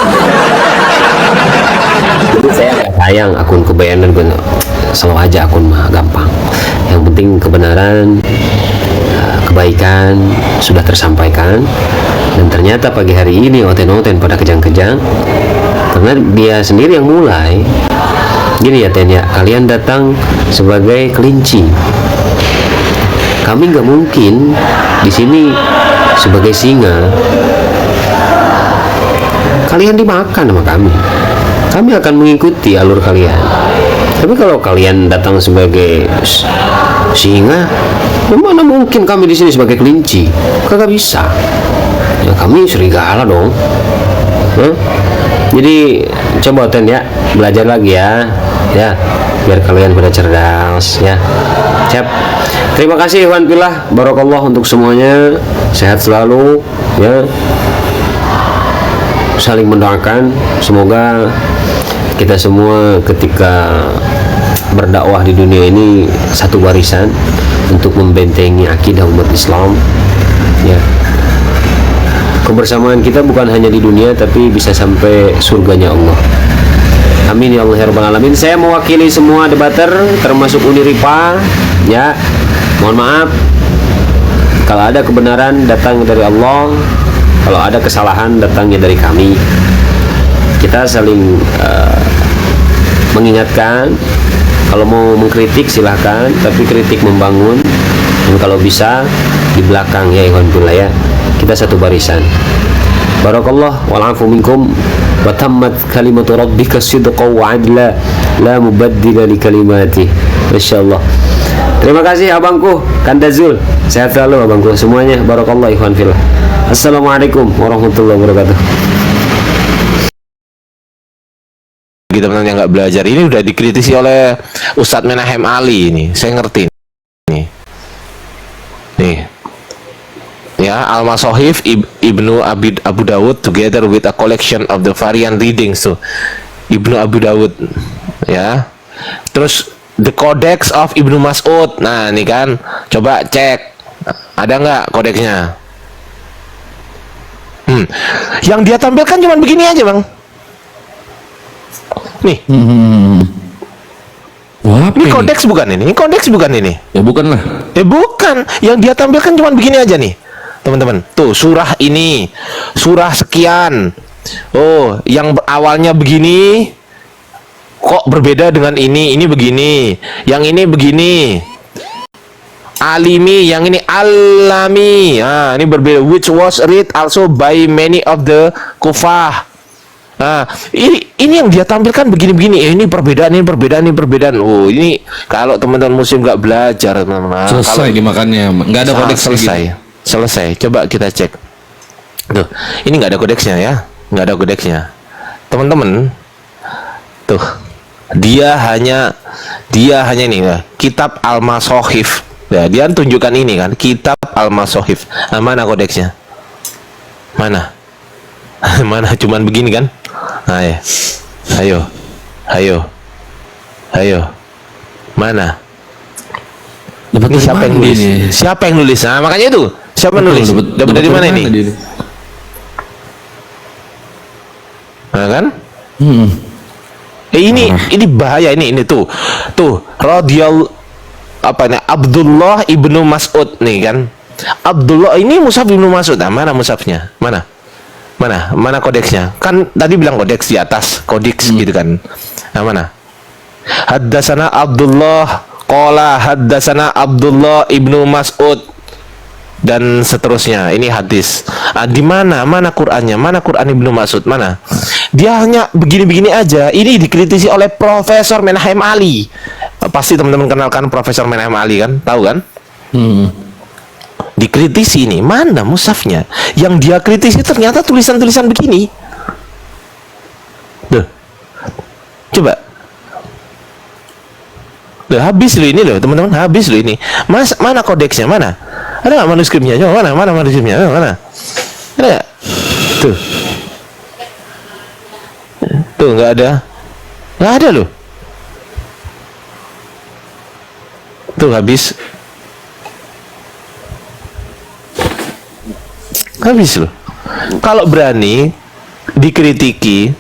Jadi saya nggak sayang akun kebayanan, selalu aja akun mah gampang. Yang penting kebenaran, kebaikan sudah tersampaikan. Dan ternyata pagi hari ini oten-oten pada kejang-kejang karena dia sendiri yang mulai. Gini ya Ten ya, kalian datang sebagai kelinci, kami nggak mungkin di sini sebagai singa. Kalian dimakan sama kami akan mengikuti alur kalian. Tapi kalau kalian datang sebagai singa, mana mungkin kami di sini sebagai kelinci? Kagak bisa. Ya kami serigala dong. Jadi coba Ten ya, belajar lagi ya, biar kalian pada cerdas ya. Siap. Terima kasih Ikhwan Fillah, barakallah untuk semuanya, sehat selalu ya. Saling mendoakan, semoga kita semua ketika berdakwah di dunia ini satu barisan untuk membentengi akidah umat Islam ya. Kebersamaan kita bukan hanya di dunia tapi bisa sampai surganya Allah. Amin ya Allah ya Rabbal Alamin. Saya mewakili semua debater termasuk Uniripa ya. Mohon maaf kalau ada kebenaran datang dari Allah, kalau ada kesalahan datangnya dari kami. Kita saling mengingatkan. Kalau mau mengkritik silahkan, tapi kritik membangun, dan kalau bisa di belakang ya Ikhwan Fillah ya. Kita satu barisan. Barakallah wal afu minkum wa tammat kalimatu rabbika sidqan wa adla la mubaddila li kalimati. Masyaallah. Terima kasih abangku Kandazul. Sehat selalu abangku semuanya. Barakallah Ikhwan Fillah. Assalamualaikum warahmatullahi wabarakatuh.
Teman-teman yang nggak belajar ini udah dikritisi oleh Ustadz Menahem Ali ini, saya ngerti nih ya. Al-Masohif Ibnu Abu Dawud together with a collection of the variant readings tuh Ibnu Abu Dawud ya. Terus the Codex of Ibnu Mas'ud, nah ini kan, coba cek ada nggak kodeksnya. Yang dia tampilkan cuma begini aja bang. Nih, ini kodeks bukan ini? Ini kodeks bukan ini?
Ya bukan lah.
Bukan. Yang dia tampilkan cuma begini aja nih, teman-teman. Tuh surah ini, surah sekian. Oh, yang awalnya begini, kok berbeda dengan ini? Ini begini, yang ini begini. Alimi, yang ini alami. Nah, ini berbeda. Which was read also by many of the kufah. Nah, ini yang dia tampilkan begini-begini. Ini perbedaan, ini perbedaan, ini perbedaan. Oh, ini kalau teman-teman muslim nggak belajar, teman-teman.
Selesai
kalau
dimakannya, nggak ada kodeks
selesai.
gitu.
Selesai. Coba kita cek. Tuh, ini nggak ada kodeksnya ya, nggak ada kodeksnya. Teman-teman, tuh, dia hanya ini ya, Kitab Al-Masohif. Ya, dia tunjukkan ini kan, Kitab Al-Masohif. Nah, mana kodeksnya? Mana? Mana? Cuman begini kan? Nah, ya. Ayo. Mana? Ini siapa yang nulis? Siapa yang nulis? Nah, makanya itu. Siapa yang nulis? Dapat dari mana ini? Nah, kan? Ini bahaya ini tuh. Abdullah ibnu Mas'ud nih kan. Abdullah ini mushaf ibnu Mas'ud. Nah, mana mushafnya? Mana kodeksnya? Kan tadi bilang kodeks di atas, kodeks gitu kan. Nah, mana? Haddasana Abdullah qala haddasana Abdullah ibnu Mas'ud dan seterusnya. Ini hadis. Di mana Qur'annya? Mana Qur'an Ibnu Mas'ud? Mana? Dia hanya begini-begini aja. Ini dikritisi oleh Profesor Menahem Ali. Pasti teman-teman kenalkan Profesor Menahem Ali kan? Tahu kan? Dikritisi ini, mana mushafnya? Yang dia kritisi ternyata tulisan-tulisan begini. Duh. Coba. Duh, habis loh ini loh, teman-teman, habis loh ini. Mana kodeksnya? Mana? Ada nggak manuskripnya? Coba mana manuskripnya? Mana? Ada nggak? Tuh nggak ada loh. Tuh habis loh. Kalau berani dikritisi,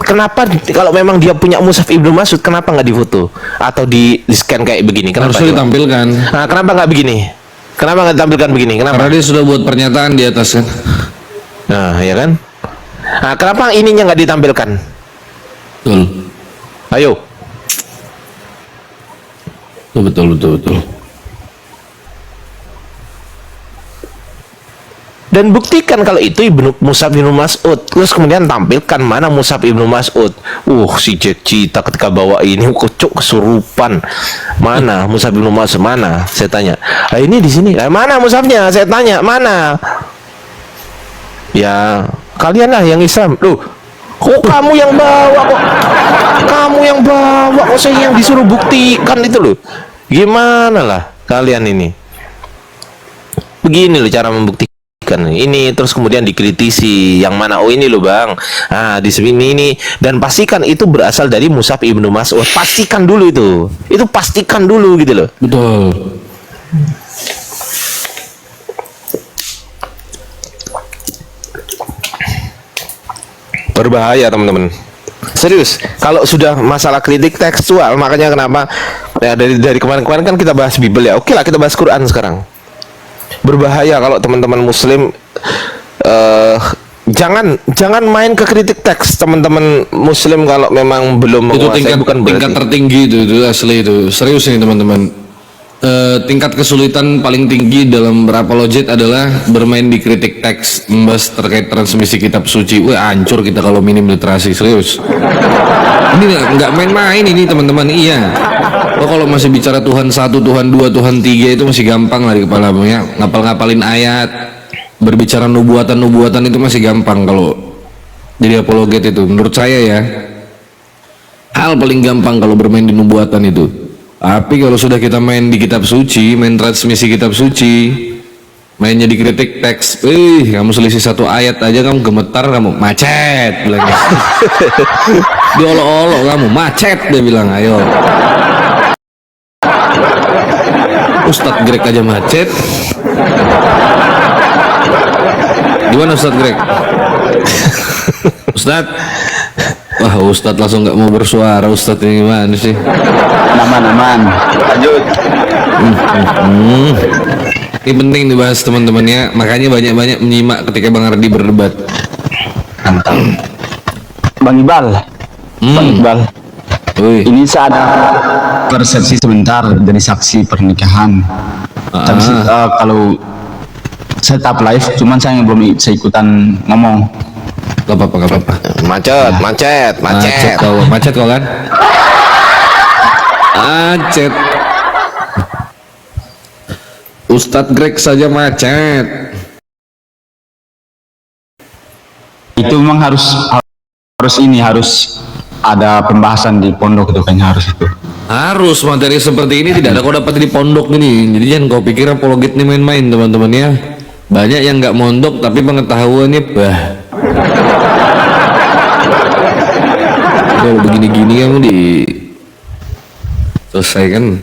kenapa kalau memang dia punya mushaf Ibnu Mas'ud, kenapa nggak difoto atau di scan kayak begini? Kenapa
Harusnya ditampilkan.
Nah, kenapa nggak begini? Kenapa nggak ditampilkan begini? Kenapa?
Karena dia sudah buat pernyataan di atas kan.
Nah, ya kan? Nah, kenapa ininya nggak ditampilkan?
Betul.
Ayo.
Betul.
Dan buktikan kalau itu mushaf Ibnu Mas'ud. Terus kemudian tampilkan mana mushaf Ibnu Mas'ud. Si Jack Cita ketika bawa ini kocok kesurupan. Mana mushaf Ibnu Mas'ud? Mana? Saya tanya. Ini di sini. Mana mushafnya? Saya tanya. Mana? Ya, kalian lah yang Islam. Loh, kok kamu yang bawa kok? Kamu yang bawa kok, saya yang disuruh buktikan itu loh. Gimana lah kalian ini? Begini loh cara membuktikan ini, terus kemudian dikritisi yang mana, ini loh bang, di sini ini, dan pastikan itu berasal dari mushaf Ibnu Mas'ud. Pastikan dulu itu pastikan dulu gitu loh.
Betul.
Berbahaya teman-teman, serius. Kalau sudah masalah kritik tekstual, makanya kenapa ya dari kemarin-kemarin kan kita bahas Bible ya. Oke lah, kita bahas Quran sekarang. Berbahaya kalau teman-teman Muslim jangan main ke kritik teks, teman-teman Muslim, kalau memang belum
itu
menguasai.
tingkat tertinggi itu asli itu, serius ini teman-teman. Tingkat kesulitan paling tinggi dalam berapologet adalah bermain di kritik teks, membahas terkait transmisi kitab suci. Wah, hancur kita kalau minim literasi, serius. Ini nggak main-main ini teman-teman. Iya. Kalau masih bicara Tuhan 1, Tuhan 2, Tuhan 3 itu masih gampang lah di kepala ya. Ngapal-ngapalin ayat, berbicara nubuatan itu masih gampang kalau jadi apologet itu. Menurut saya ya, hal paling gampang kalau bermain di nubuatan itu. Tapi kalau sudah kita main di kitab suci, main transmisi kitab suci, mainnya di kritik teks, kamu selisih 1 ayat aja kamu gemetar, kamu macet bilangnya. Diolok-olok kamu macet, dia bilang. Ayo, Ustadz Greg aja macet. Gimana Ustadz Greg? Ustadz? Wah, Ustadz langsung nggak mau bersuara. Ustadz ini gimana sih?
Aman. Lanjut.
Ini penting dibahas teman-teman ya. Makanya banyak-banyak menyimak ketika Bang Ardi berdebat.
Mantap. Bang Iqbal. Ini saat persepsi sebentar dari saksi pernikahan. Tapi kalau saya tetap live, cuman saya belum saya ikutan ngomong.
Gak apa-apa.
Macet
kau kan? Macet. Ustadz Greg saja macet.
Itu memang harus ada pembahasan di pondok itu, kayaknya harus itu.
Harus materi seperti ini tidak ada kau dapat di pondok ini. Jadi jangan kau pikir apologet ini main-main teman-teman ya. Banyak yang nggak mondok tapi pengetahuannya kalau begini-gini kamu selesaikan.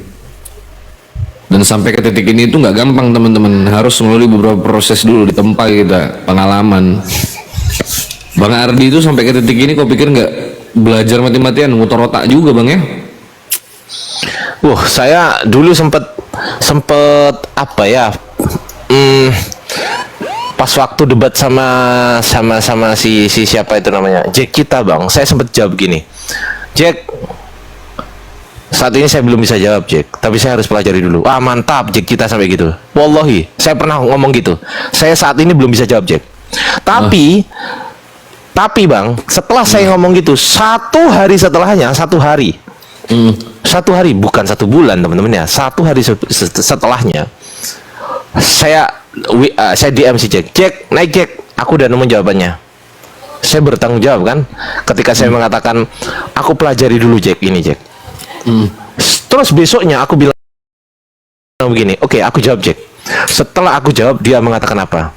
Dan sampai ke titik ini itu nggak gampang teman-teman, harus melalui beberapa proses dulu, ditempa kita pengalaman. Bang Ardi itu sampai ke titik ini kau pikir nggak belajar mati-matian, muter otak juga bang ya?
Saya dulu sempet apa ya, pas waktu debat sama si siapa itu namanya, Jack kita bang, saya sempet jawab gini, Jack, saat ini saya belum bisa jawab Jack, tapi saya harus pelajari dulu. Mantap Jack kita sampai gitu. Wallahi, saya pernah ngomong gitu. Saya saat ini belum bisa jawab Jack. Tapi bang, setelah saya ngomong gitu, 1 hari setelahnya, 1 hari, 1 hari bukan 1 bulan teman-teman ya, 1 hari setelahnya, saya DM si Jack, naik Jack, aku udah nemu jawabannya. Saya bertanggung jawab kan, ketika saya mengatakan aku pelajari dulu Jack ini Jack. Terus besoknya aku bilang begini, oke, aku jawab Jack. Setelah aku jawab, dia mengatakan apa?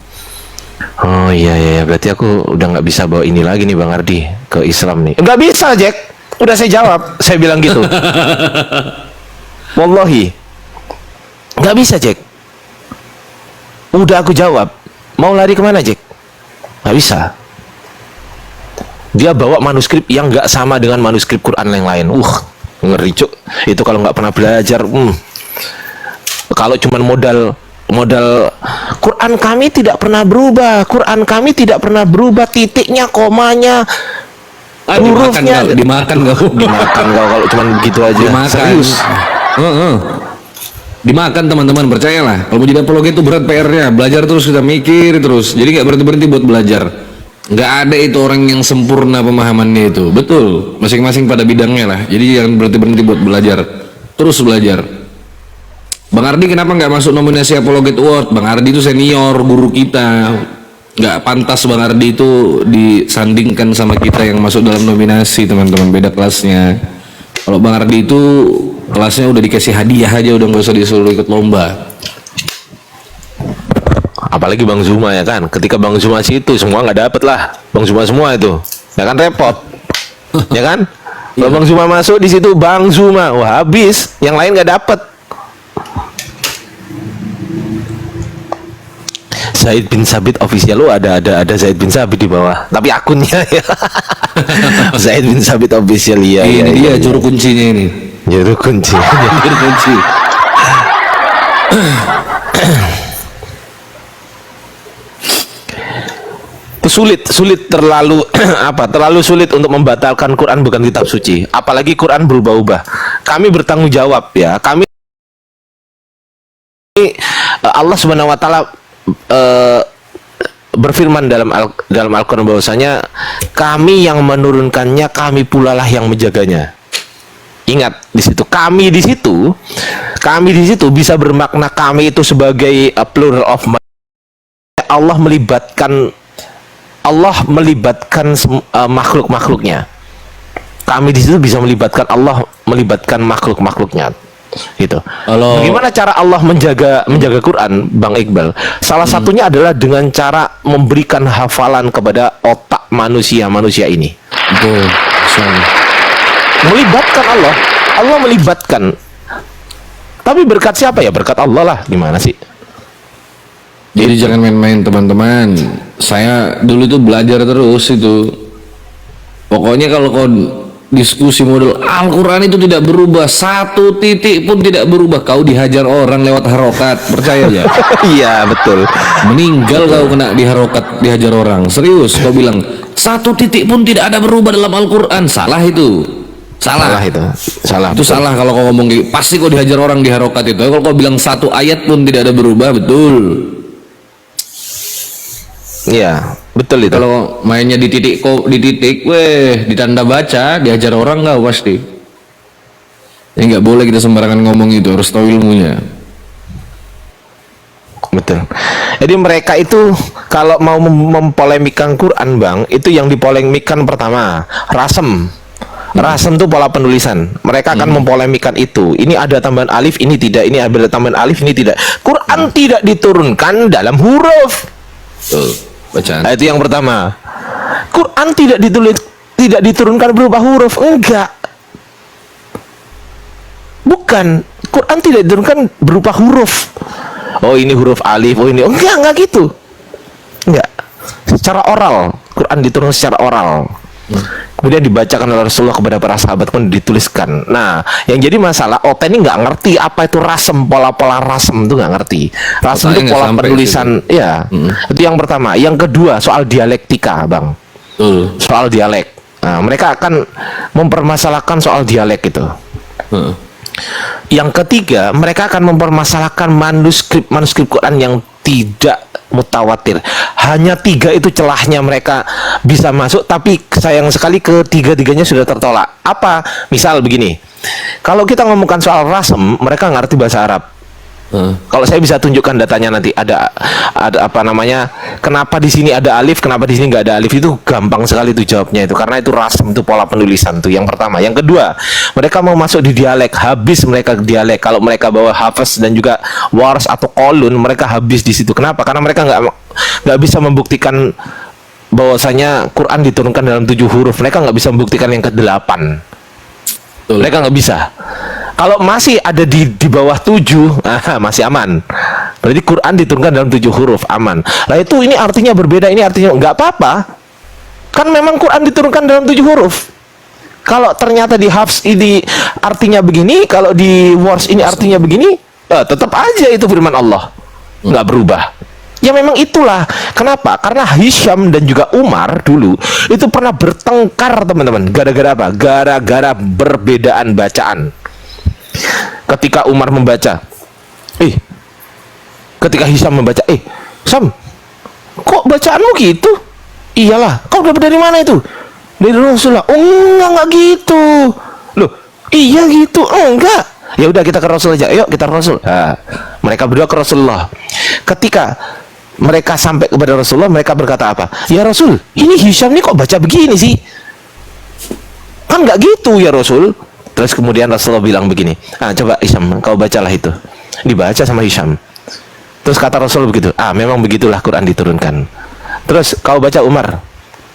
Oh iya, berarti aku udah nggak bisa bawa ini lagi nih Bang Ardi ke Islam nih. Nggak bisa Jack, udah saya jawab, saya bilang gitu. Wallahi. Nggak bisa, Jack. Udah aku jawab. Mau lari kemana, Jack? Nggak bisa. Dia bawa manuskrip yang nggak sama dengan manuskrip Quran yang lain. Ngeri, Cuk. Itu kalau nggak pernah belajar. Kalau cuman modal Quran kami tidak pernah berubah. Quran kami tidak pernah berubah, titiknya, komanya, hurufnya.
Dimakan kau
kalau cuman begitu aja.
Dimakan.
Serius.
Dimakan teman-teman, percayalah. Kalau mau jadi apologet itu berat PR-nya. Belajar terus, kita mikir terus. Jadi nggak berhenti buat belajar. Nggak ada itu orang yang sempurna pemahamannya itu. Betul, masing-masing pada bidangnya lah. Jadi jangan berhenti buat belajar. Terus belajar. Bang Ardi kenapa nggak masuk nominasi Apologet Award? Bang Ardi itu senior guru kita. Nggak pantas Bang Ardi itu disandingkan sama kita yang masuk dalam nominasi, teman-teman. Beda kelasnya. Kalau Bang Ardi itu kelasnya udah dikasih hadiah aja, udah nggak usah disuruh ikut lomba.
Apalagi Bang Zuma ya kan, ketika Bang Zuma situ semua nggak dapet lah, Bang Zuma semua itu, ya kan repot, ya kan? Kalau Bang Zuma masuk di situ, Bang Zuma, wah habis, yang lain nggak dapet. Zaid bin Sabit official, lo ada Zaid bin Sabit di bawah, tapi akunnya ya. Zaid bin Sabit official, iya.
Ini dia juru kuncinya ini.
Juru kunci.
Juru kunci.
Sulit terlalu terlalu sulit untuk membatalkan Quran bukan kitab suci, apalagi Quran berubah-ubah. Kami bertanggung jawab ya, kami Allah Subhanahu wa taala berfirman dalam Al-Qur'an bahwasanya kami yang menurunkannya, kami pula lah yang menjaganya. Ingat di situ, kami di situ bisa bermakna kami itu sebagai plural of Allah melibatkan makhluk-makhluknya. Kami di situ bisa melibatkan Allah, melibatkan makhluk-makhluknya. Gitu. Bagaimana cara Allah menjaga Quran, Bang Iqbal? Salah satunya adalah dengan cara memberikan hafalan kepada otak manusia ini.
Betul.
Melibatkan Allah melibatkan. Tapi berkat siapa ya? Berkat Allah lah. Gimana sih?
Jadi jangan main-main teman-teman. Saya dulu itu belajar terus itu. Pokoknya kalau kau diskusi model Al-Quran itu tidak berubah, satu titik pun tidak berubah, kau dihajar orang lewat harokat, percaya aja.
Iya betul.
Meninggal kau kena dihajar orang. Serius kau bilang satu titik pun tidak ada berubah dalam Al-Quran, salah itu. Salah
itu. Salah.
Itu
betul.
salah kalau kau ngomong gitu. Pasti kau dihajar orang di harokat itu. Kalau kau bilang satu ayat pun tidak ada berubah, betul.
Iya, betul itu.
Kalau mainnya di titik, di tanda baca, diajar orang nggak pasti. Ya nggak boleh kita sembarangan ngomong itu, harus tahu ilmunya.
Betul. Jadi mereka itu kalau mau mempolemikan Quran, Bang, itu yang dipolemikan pertama, rasem. Rasem itu pola penulisan. Mereka akan mempolemikan itu. Ini ada tambahan alif, ini tidak. Ini ada tambahan alif, ini tidak. Quran tidak diturunkan dalam huruf.
Bacaan.
Nah, itu yang pertama. Quran tidak diturunkan berupa huruf, enggak. Bukan. Quran tidak diturunkan berupa huruf. Oh ini huruf alif, oh ini enggak gitu. Enggak. Secara oral, Quran diturunkan secara oral. Kemudian dibacakan oleh Rasulullah kepada para sahabat, pun dituliskan. Nah, yang jadi masalah Oten ini nggak ngerti apa itu rasem, pola-pola rasem itu nggak ngerti. Rasem itu pola penulisan, ya. Itu yang pertama. Yang kedua soal dialektika, Bang. Soal dialek. Nah, mereka akan mempermasalahkan soal dialek itu. Yang ketiga, mereka akan mempermasalahkan manuskrip Quran yang tidak mutawatir. Hanya 3 itu celahnya mereka bisa masuk, tapi sayang sekali ketiga-tiganya sudah tertolak. Apa? Misal begini, kalau kita ngomongkan soal rasem, mereka ngerti bahasa Arab. Kalau saya bisa tunjukkan datanya nanti, ada apa namanya, kenapa di sini ada alif, kenapa di sini nggak ada alif, itu gampang sekali tuh jawabnya itu, karena itu rasem, itu pola penulisan tuh yang pertama. Yang kedua, mereka mau masuk di dialek, habis mereka dialek. Kalau mereka bawa hafaz dan juga wars atau kolun, mereka habis di situ. Kenapa? Karena mereka nggak bisa membuktikan bahwasanya Quran diturunkan dalam 7 huruf. Mereka nggak bisa membuktikan yang ke-8. Mereka nggak bisa. Kalau masih ada di bawah 7, masih aman. Berarti Quran diturunkan dalam 7 huruf, aman. Lah itu ini artinya berbeda, ini artinya nggak apa-apa. Kan memang Quran diturunkan dalam 7 huruf. Kalau ternyata di Hafs ini artinya begini, kalau di Wars ini artinya begini, tetap aja itu firman Allah, nggak berubah. Ya memang itulah. Kenapa? Karena Hisham dan juga Umar dulu itu pernah bertengkar, teman-teman. Gara-gara apa? Gara-gara perbedaan bacaan. Ketika Umar membaca, ketika Hisham membaca, Sam, kok bacaanmu gitu? Iyalah, kau dapat dari mana itu? Dari Rasulullah. Oh enggak gitu. Loh, iya gitu. Enggak. Ya udah kita ke Rasul aja. Ayo kita ke Rasul. Nah, mereka berdua ke Rasulullah. Ketika mereka sampai kepada Rasulullah, mereka berkata apa? Ya Rasul, ini Hisham nih kok baca begini sih? Kan nggak gitu ya Rasul. Terus kemudian Rasulullah bilang begini, coba Hisham, kau bacalah itu. Dibaca sama Hisham. Terus kata Rasul begitu, memang begitulah Quran diturunkan. Terus kau baca Umar,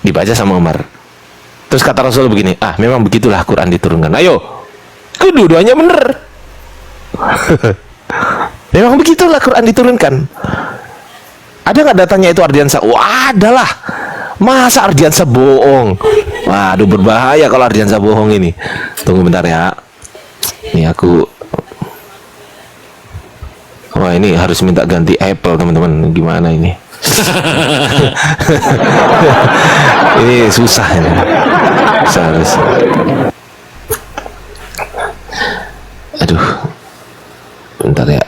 dibaca sama Umar. Terus kata Rasul begini, memang begitulah Quran diturunkan. Ayo, kedua-duanya bener. Memang begitulah Quran diturunkan. Ada nggak datanya itu Ardiansa? Wah, adalah. Masa Ardiansa bohong? Waduh, berbahaya kalau Ardiansa bohong ini. Tunggu bentar ya. Ini aku. Wah, ini harus minta ganti Apple, teman-teman. Gimana ini? Ini susah ini. Susah. Aduh. Bentar ya.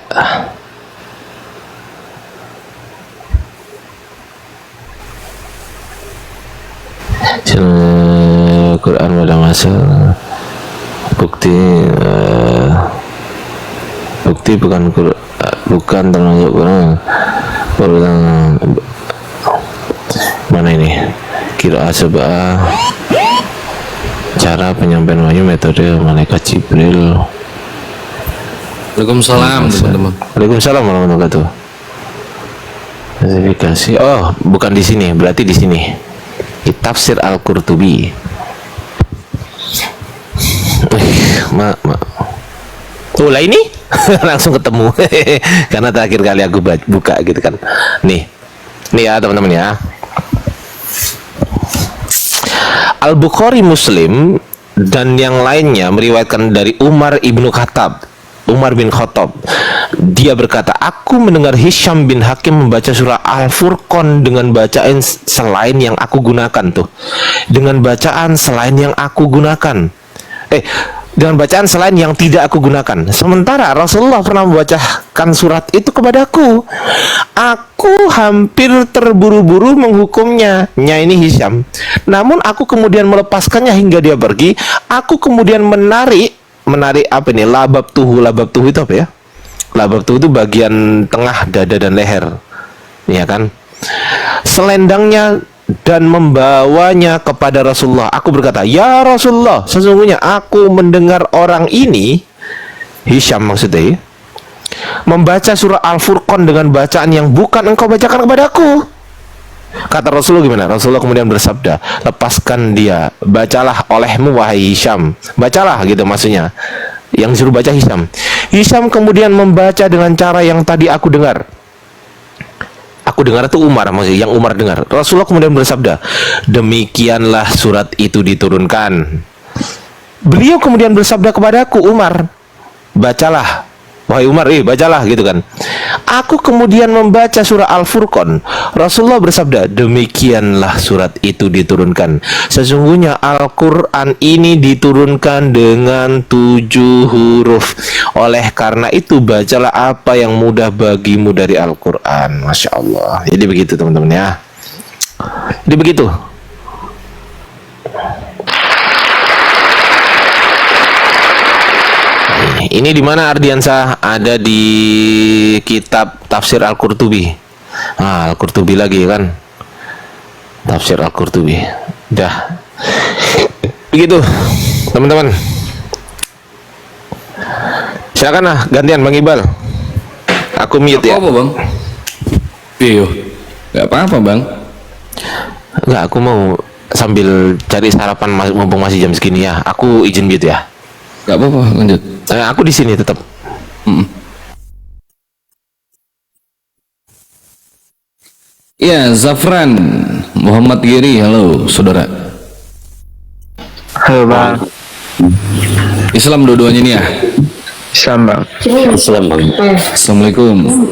Quran pada masa bukti bukan termasuk Quran. Mana ini? Qiraat sebab cara penyampaian wahyu, metode malaikat Jibril.
Waalaikumsalam teman-teman.
Waalaikumsalam warahmatullahi wabarakatuh. Spesifikasi. Oh, bukan di sini, berarti di sini. Di Tafsir Al-Qurtubi. Oh lah ini langsung ketemu. Karena terakhir kali aku buka gitu kan. Nih ya teman-teman ya. Al-Bukhari, Muslim dan yang lainnya meriwayatkan dari Umar bin Khattab. Dia berkata, aku mendengar Hisham bin Hakim membaca surah Al-Furqan dengan bacaan selain yang aku gunakan tuh. Dengan bacaan selain yang aku gunakan. Dengan bacaan selain yang tidak aku gunakan. Sementara Rasulullah pernah membacakan surat itu kepadaku. Aku hampir terburu-buru menghukumnya. Ini Hisham. Namun aku kemudian melepaskannya hingga dia pergi. Aku kemudian menarik apa ini? Labab tuhu itu apa ya? Labab tuhu itu bagian tengah dada dan leher. Ya kan? Selendangnya dan membawanya kepada Rasulullah. Aku berkata, ya Rasulullah, sesungguhnya aku mendengar orang ini, Hisham maksudnya, membaca surah Al-Furqan dengan bacaan yang bukan engkau bacakan kepadaku. Kata Rasulullah gimana? Rasulullah kemudian bersabda, lepaskan dia, bacalah olehmu wahai Hisham. Bacalah gitu maksudnya. Yang disuruh baca Hisham. Hisham kemudian membaca dengan cara yang tadi aku dengar. Aku dengar itu Umar, maksudnya yang Umar dengar. Rasulullah kemudian bersabda, demikianlah surat itu diturunkan. Beliau kemudian bersabda kepadaku, Umar, bacalah. Wahai Umar, bacalah gitu kan. Aku kemudian membaca surah Al-Furqan. Rasulullah bersabda, demikianlah surat itu diturunkan. Sesungguhnya Al-Quran ini diturunkan dengan 7 huruf. Oleh karena itu bacalah apa yang mudah bagimu dari Al-Quran. Masya Allah. Jadi begitu teman-teman ya. Jadi begitu. Ini di mana Ardiansa? Ada di kitab Tafsir Al-Qurtubi. Al-Qurtubi lagi kan? Tafsir Al-Qurtubi. Dah. Begitu, teman-teman. Silakan lah gantian Bang Iqbal. Aku mute ya.
Apa Bang? Iya. Gak apa-apa Bang.
Enggak, aku mau sambil cari sarapan mumpung masih jam segini ya. Aku izin mute ya.
Gak apa-apa, lanjut.
Aku di sini tetap.
Ya, Zafran Muhammad Giri, halo saudara.
Halo bang.
Islam dua-duanya nih ya.
Islam bang.
Islam bang.
Assalamualaikum.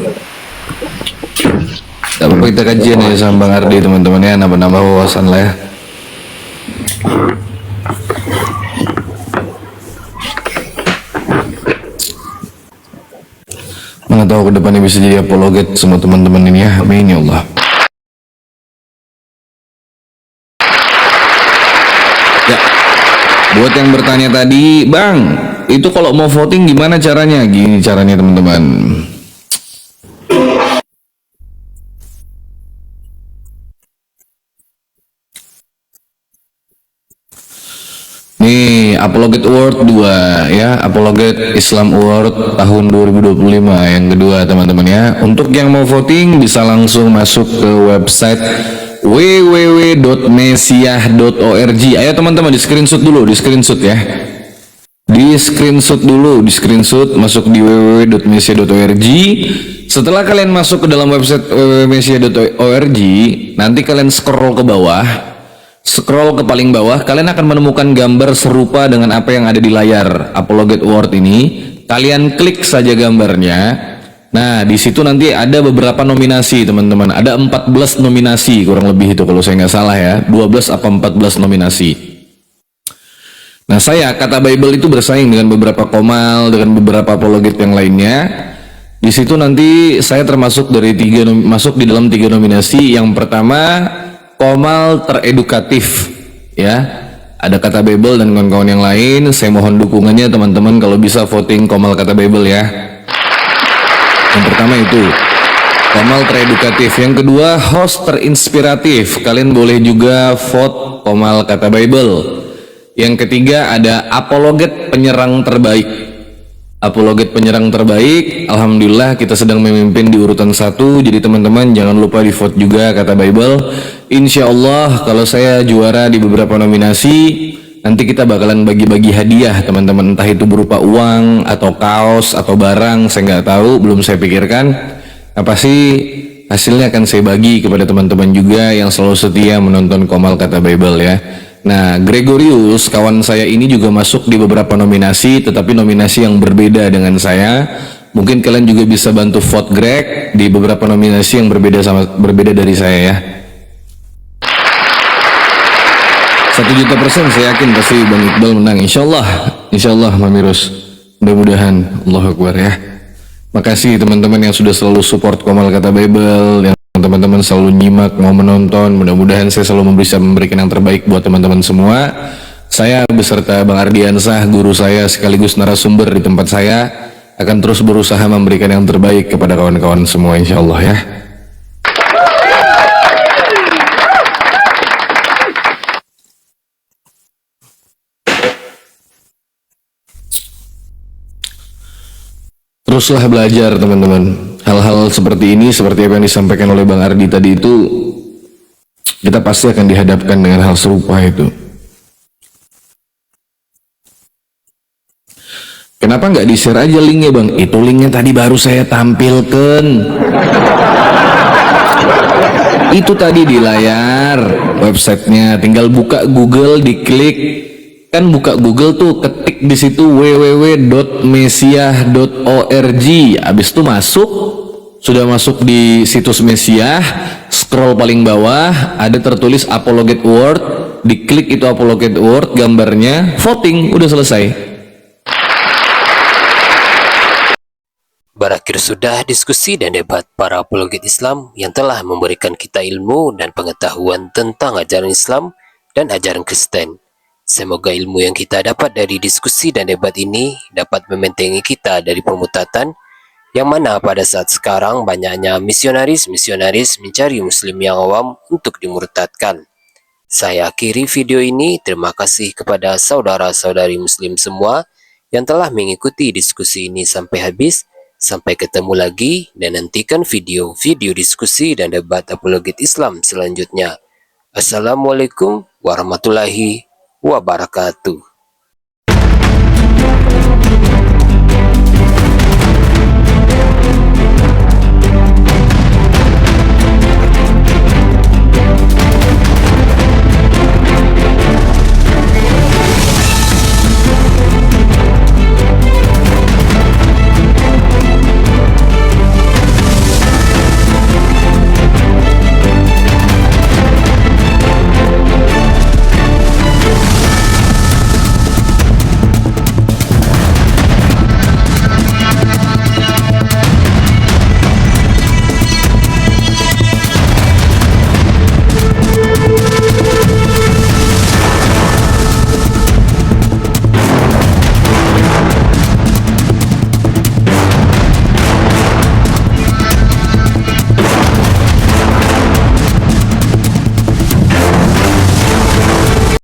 Gak apa-apa, kita kajian ya sama Bang Ardi teman-teman ya, nambah-nambah wawasan lah ya. Mana tahu kedepannya bisa jadi apologet semua teman-teman ini ya, amin ya Allah. Ya, buat yang bertanya tadi, Bang, itu kalau mau voting gimana caranya? Gini caranya teman-teman. Nih, Apologet Award 2 ya, Apologet Islam Award tahun 2025 yang kedua teman-teman ya. Untuk yang mau voting bisa langsung masuk ke website www.mesiah.org. Ayo teman-teman di screenshot dulu, di screenshot ya. Di screenshot dulu, di screenshot masuk di www.mesiah.org. Setelah kalian masuk ke dalam website www.mesiah.org, nanti kalian scroll ke bawah. Scroll ke paling bawah, kalian akan menemukan gambar serupa dengan apa yang ada di layar Apologet Award ini. Kalian klik saja gambarnya. Nah, di situ nanti ada beberapa nominasi, teman-teman. Ada 14 nominasi kurang lebih itu kalau saya nggak salah ya. 12 apa 14 nominasi. Nah, saya kata Bible itu bersaing dengan beberapa Komal, dengan beberapa apologet yang lainnya. Di situ nanti saya termasuk dari masuk di dalam 3 nominasi. Yang pertama, Komal teredukatif ya, ada kata Bible dan kawan-kawan yang lain. Saya mohon dukungannya teman-teman, kalau bisa voting Komal kata Bible ya. Yang pertama itu Komal teredukatif. Yang kedua, host terinspiratif, kalian boleh juga vote Komal kata Bible. Yang ketiga ada apologet penyerang terbaik. Apologet penyerang terbaik, alhamdulillah kita sedang memimpin di urutan 1. Jadi teman-teman jangan lupa di vote juga kata Bible. Insya Allah kalau saya juara di beberapa nominasi, nanti kita bakalan bagi-bagi hadiah teman-teman, entah itu berupa uang atau kaos atau barang, saya nggak tahu, belum saya pikirkan. Apa sih hasilnya akan saya bagi kepada teman-teman juga yang selalu setia menonton Komal kata Bible ya. Nah, Gregorius kawan saya ini juga masuk di beberapa nominasi, tetapi nominasi yang berbeda dengan saya. Mungkin kalian juga bisa bantu vote Greg di beberapa nominasi yang berbeda dari saya ya. 1.000.000% saya yakin pasti Bang Iqbal menang, insyaallah Mamirus, mudah-mudahan. Allahu Akbar ya. Makasih teman-teman yang sudah selalu support Komal kata Bible, yang teman-teman selalu nyimak, mau menonton. Mudah-mudahan saya selalu bisa memberikan yang terbaik buat teman-teman semua. Saya beserta Bang Ardiansah, guru saya sekaligus narasumber di tempat saya, akan terus berusaha memberikan yang terbaik kepada kawan-kawan semua insyaallah ya. Teruslah belajar teman-teman. Hal-hal seperti ini, seperti apa yang disampaikan oleh Bang Ardi tadi itu, kita pasti akan dihadapkan dengan hal serupa itu. Kenapa nggak di-share aja linknya Bang? Itu linknya tadi baru saya tampilkan. Itu tadi di layar websitenya, tinggal buka Google, diklik. Kan buka Google tuh, ketik di situ www.mesiah.org. Habis itu sudah masuk di situs Mesiah, scroll paling bawah ada tertulis Apologet Award, diklik itu Apologet Award, gambarnya, voting, udah selesai.
Berakhir sudah diskusi dan debat para apologet Islam yang telah memberikan kita ilmu dan pengetahuan tentang ajaran Islam dan ajaran Kristen. Semoga ilmu yang kita dapat dari diskusi dan debat ini dapat membentengi kita dari permutatan, yang mana pada saat sekarang banyaknya misionaris mencari muslim yang awam untuk dimurtadkan. Saya akhiri video ini, terima kasih kepada saudara-saudari muslim semua yang telah mengikuti diskusi ini sampai habis. Sampai ketemu lagi dan nantikan video-video diskusi dan debat apologet Islam selanjutnya. Assalamualaikum warahmatullahi wabarakatuh.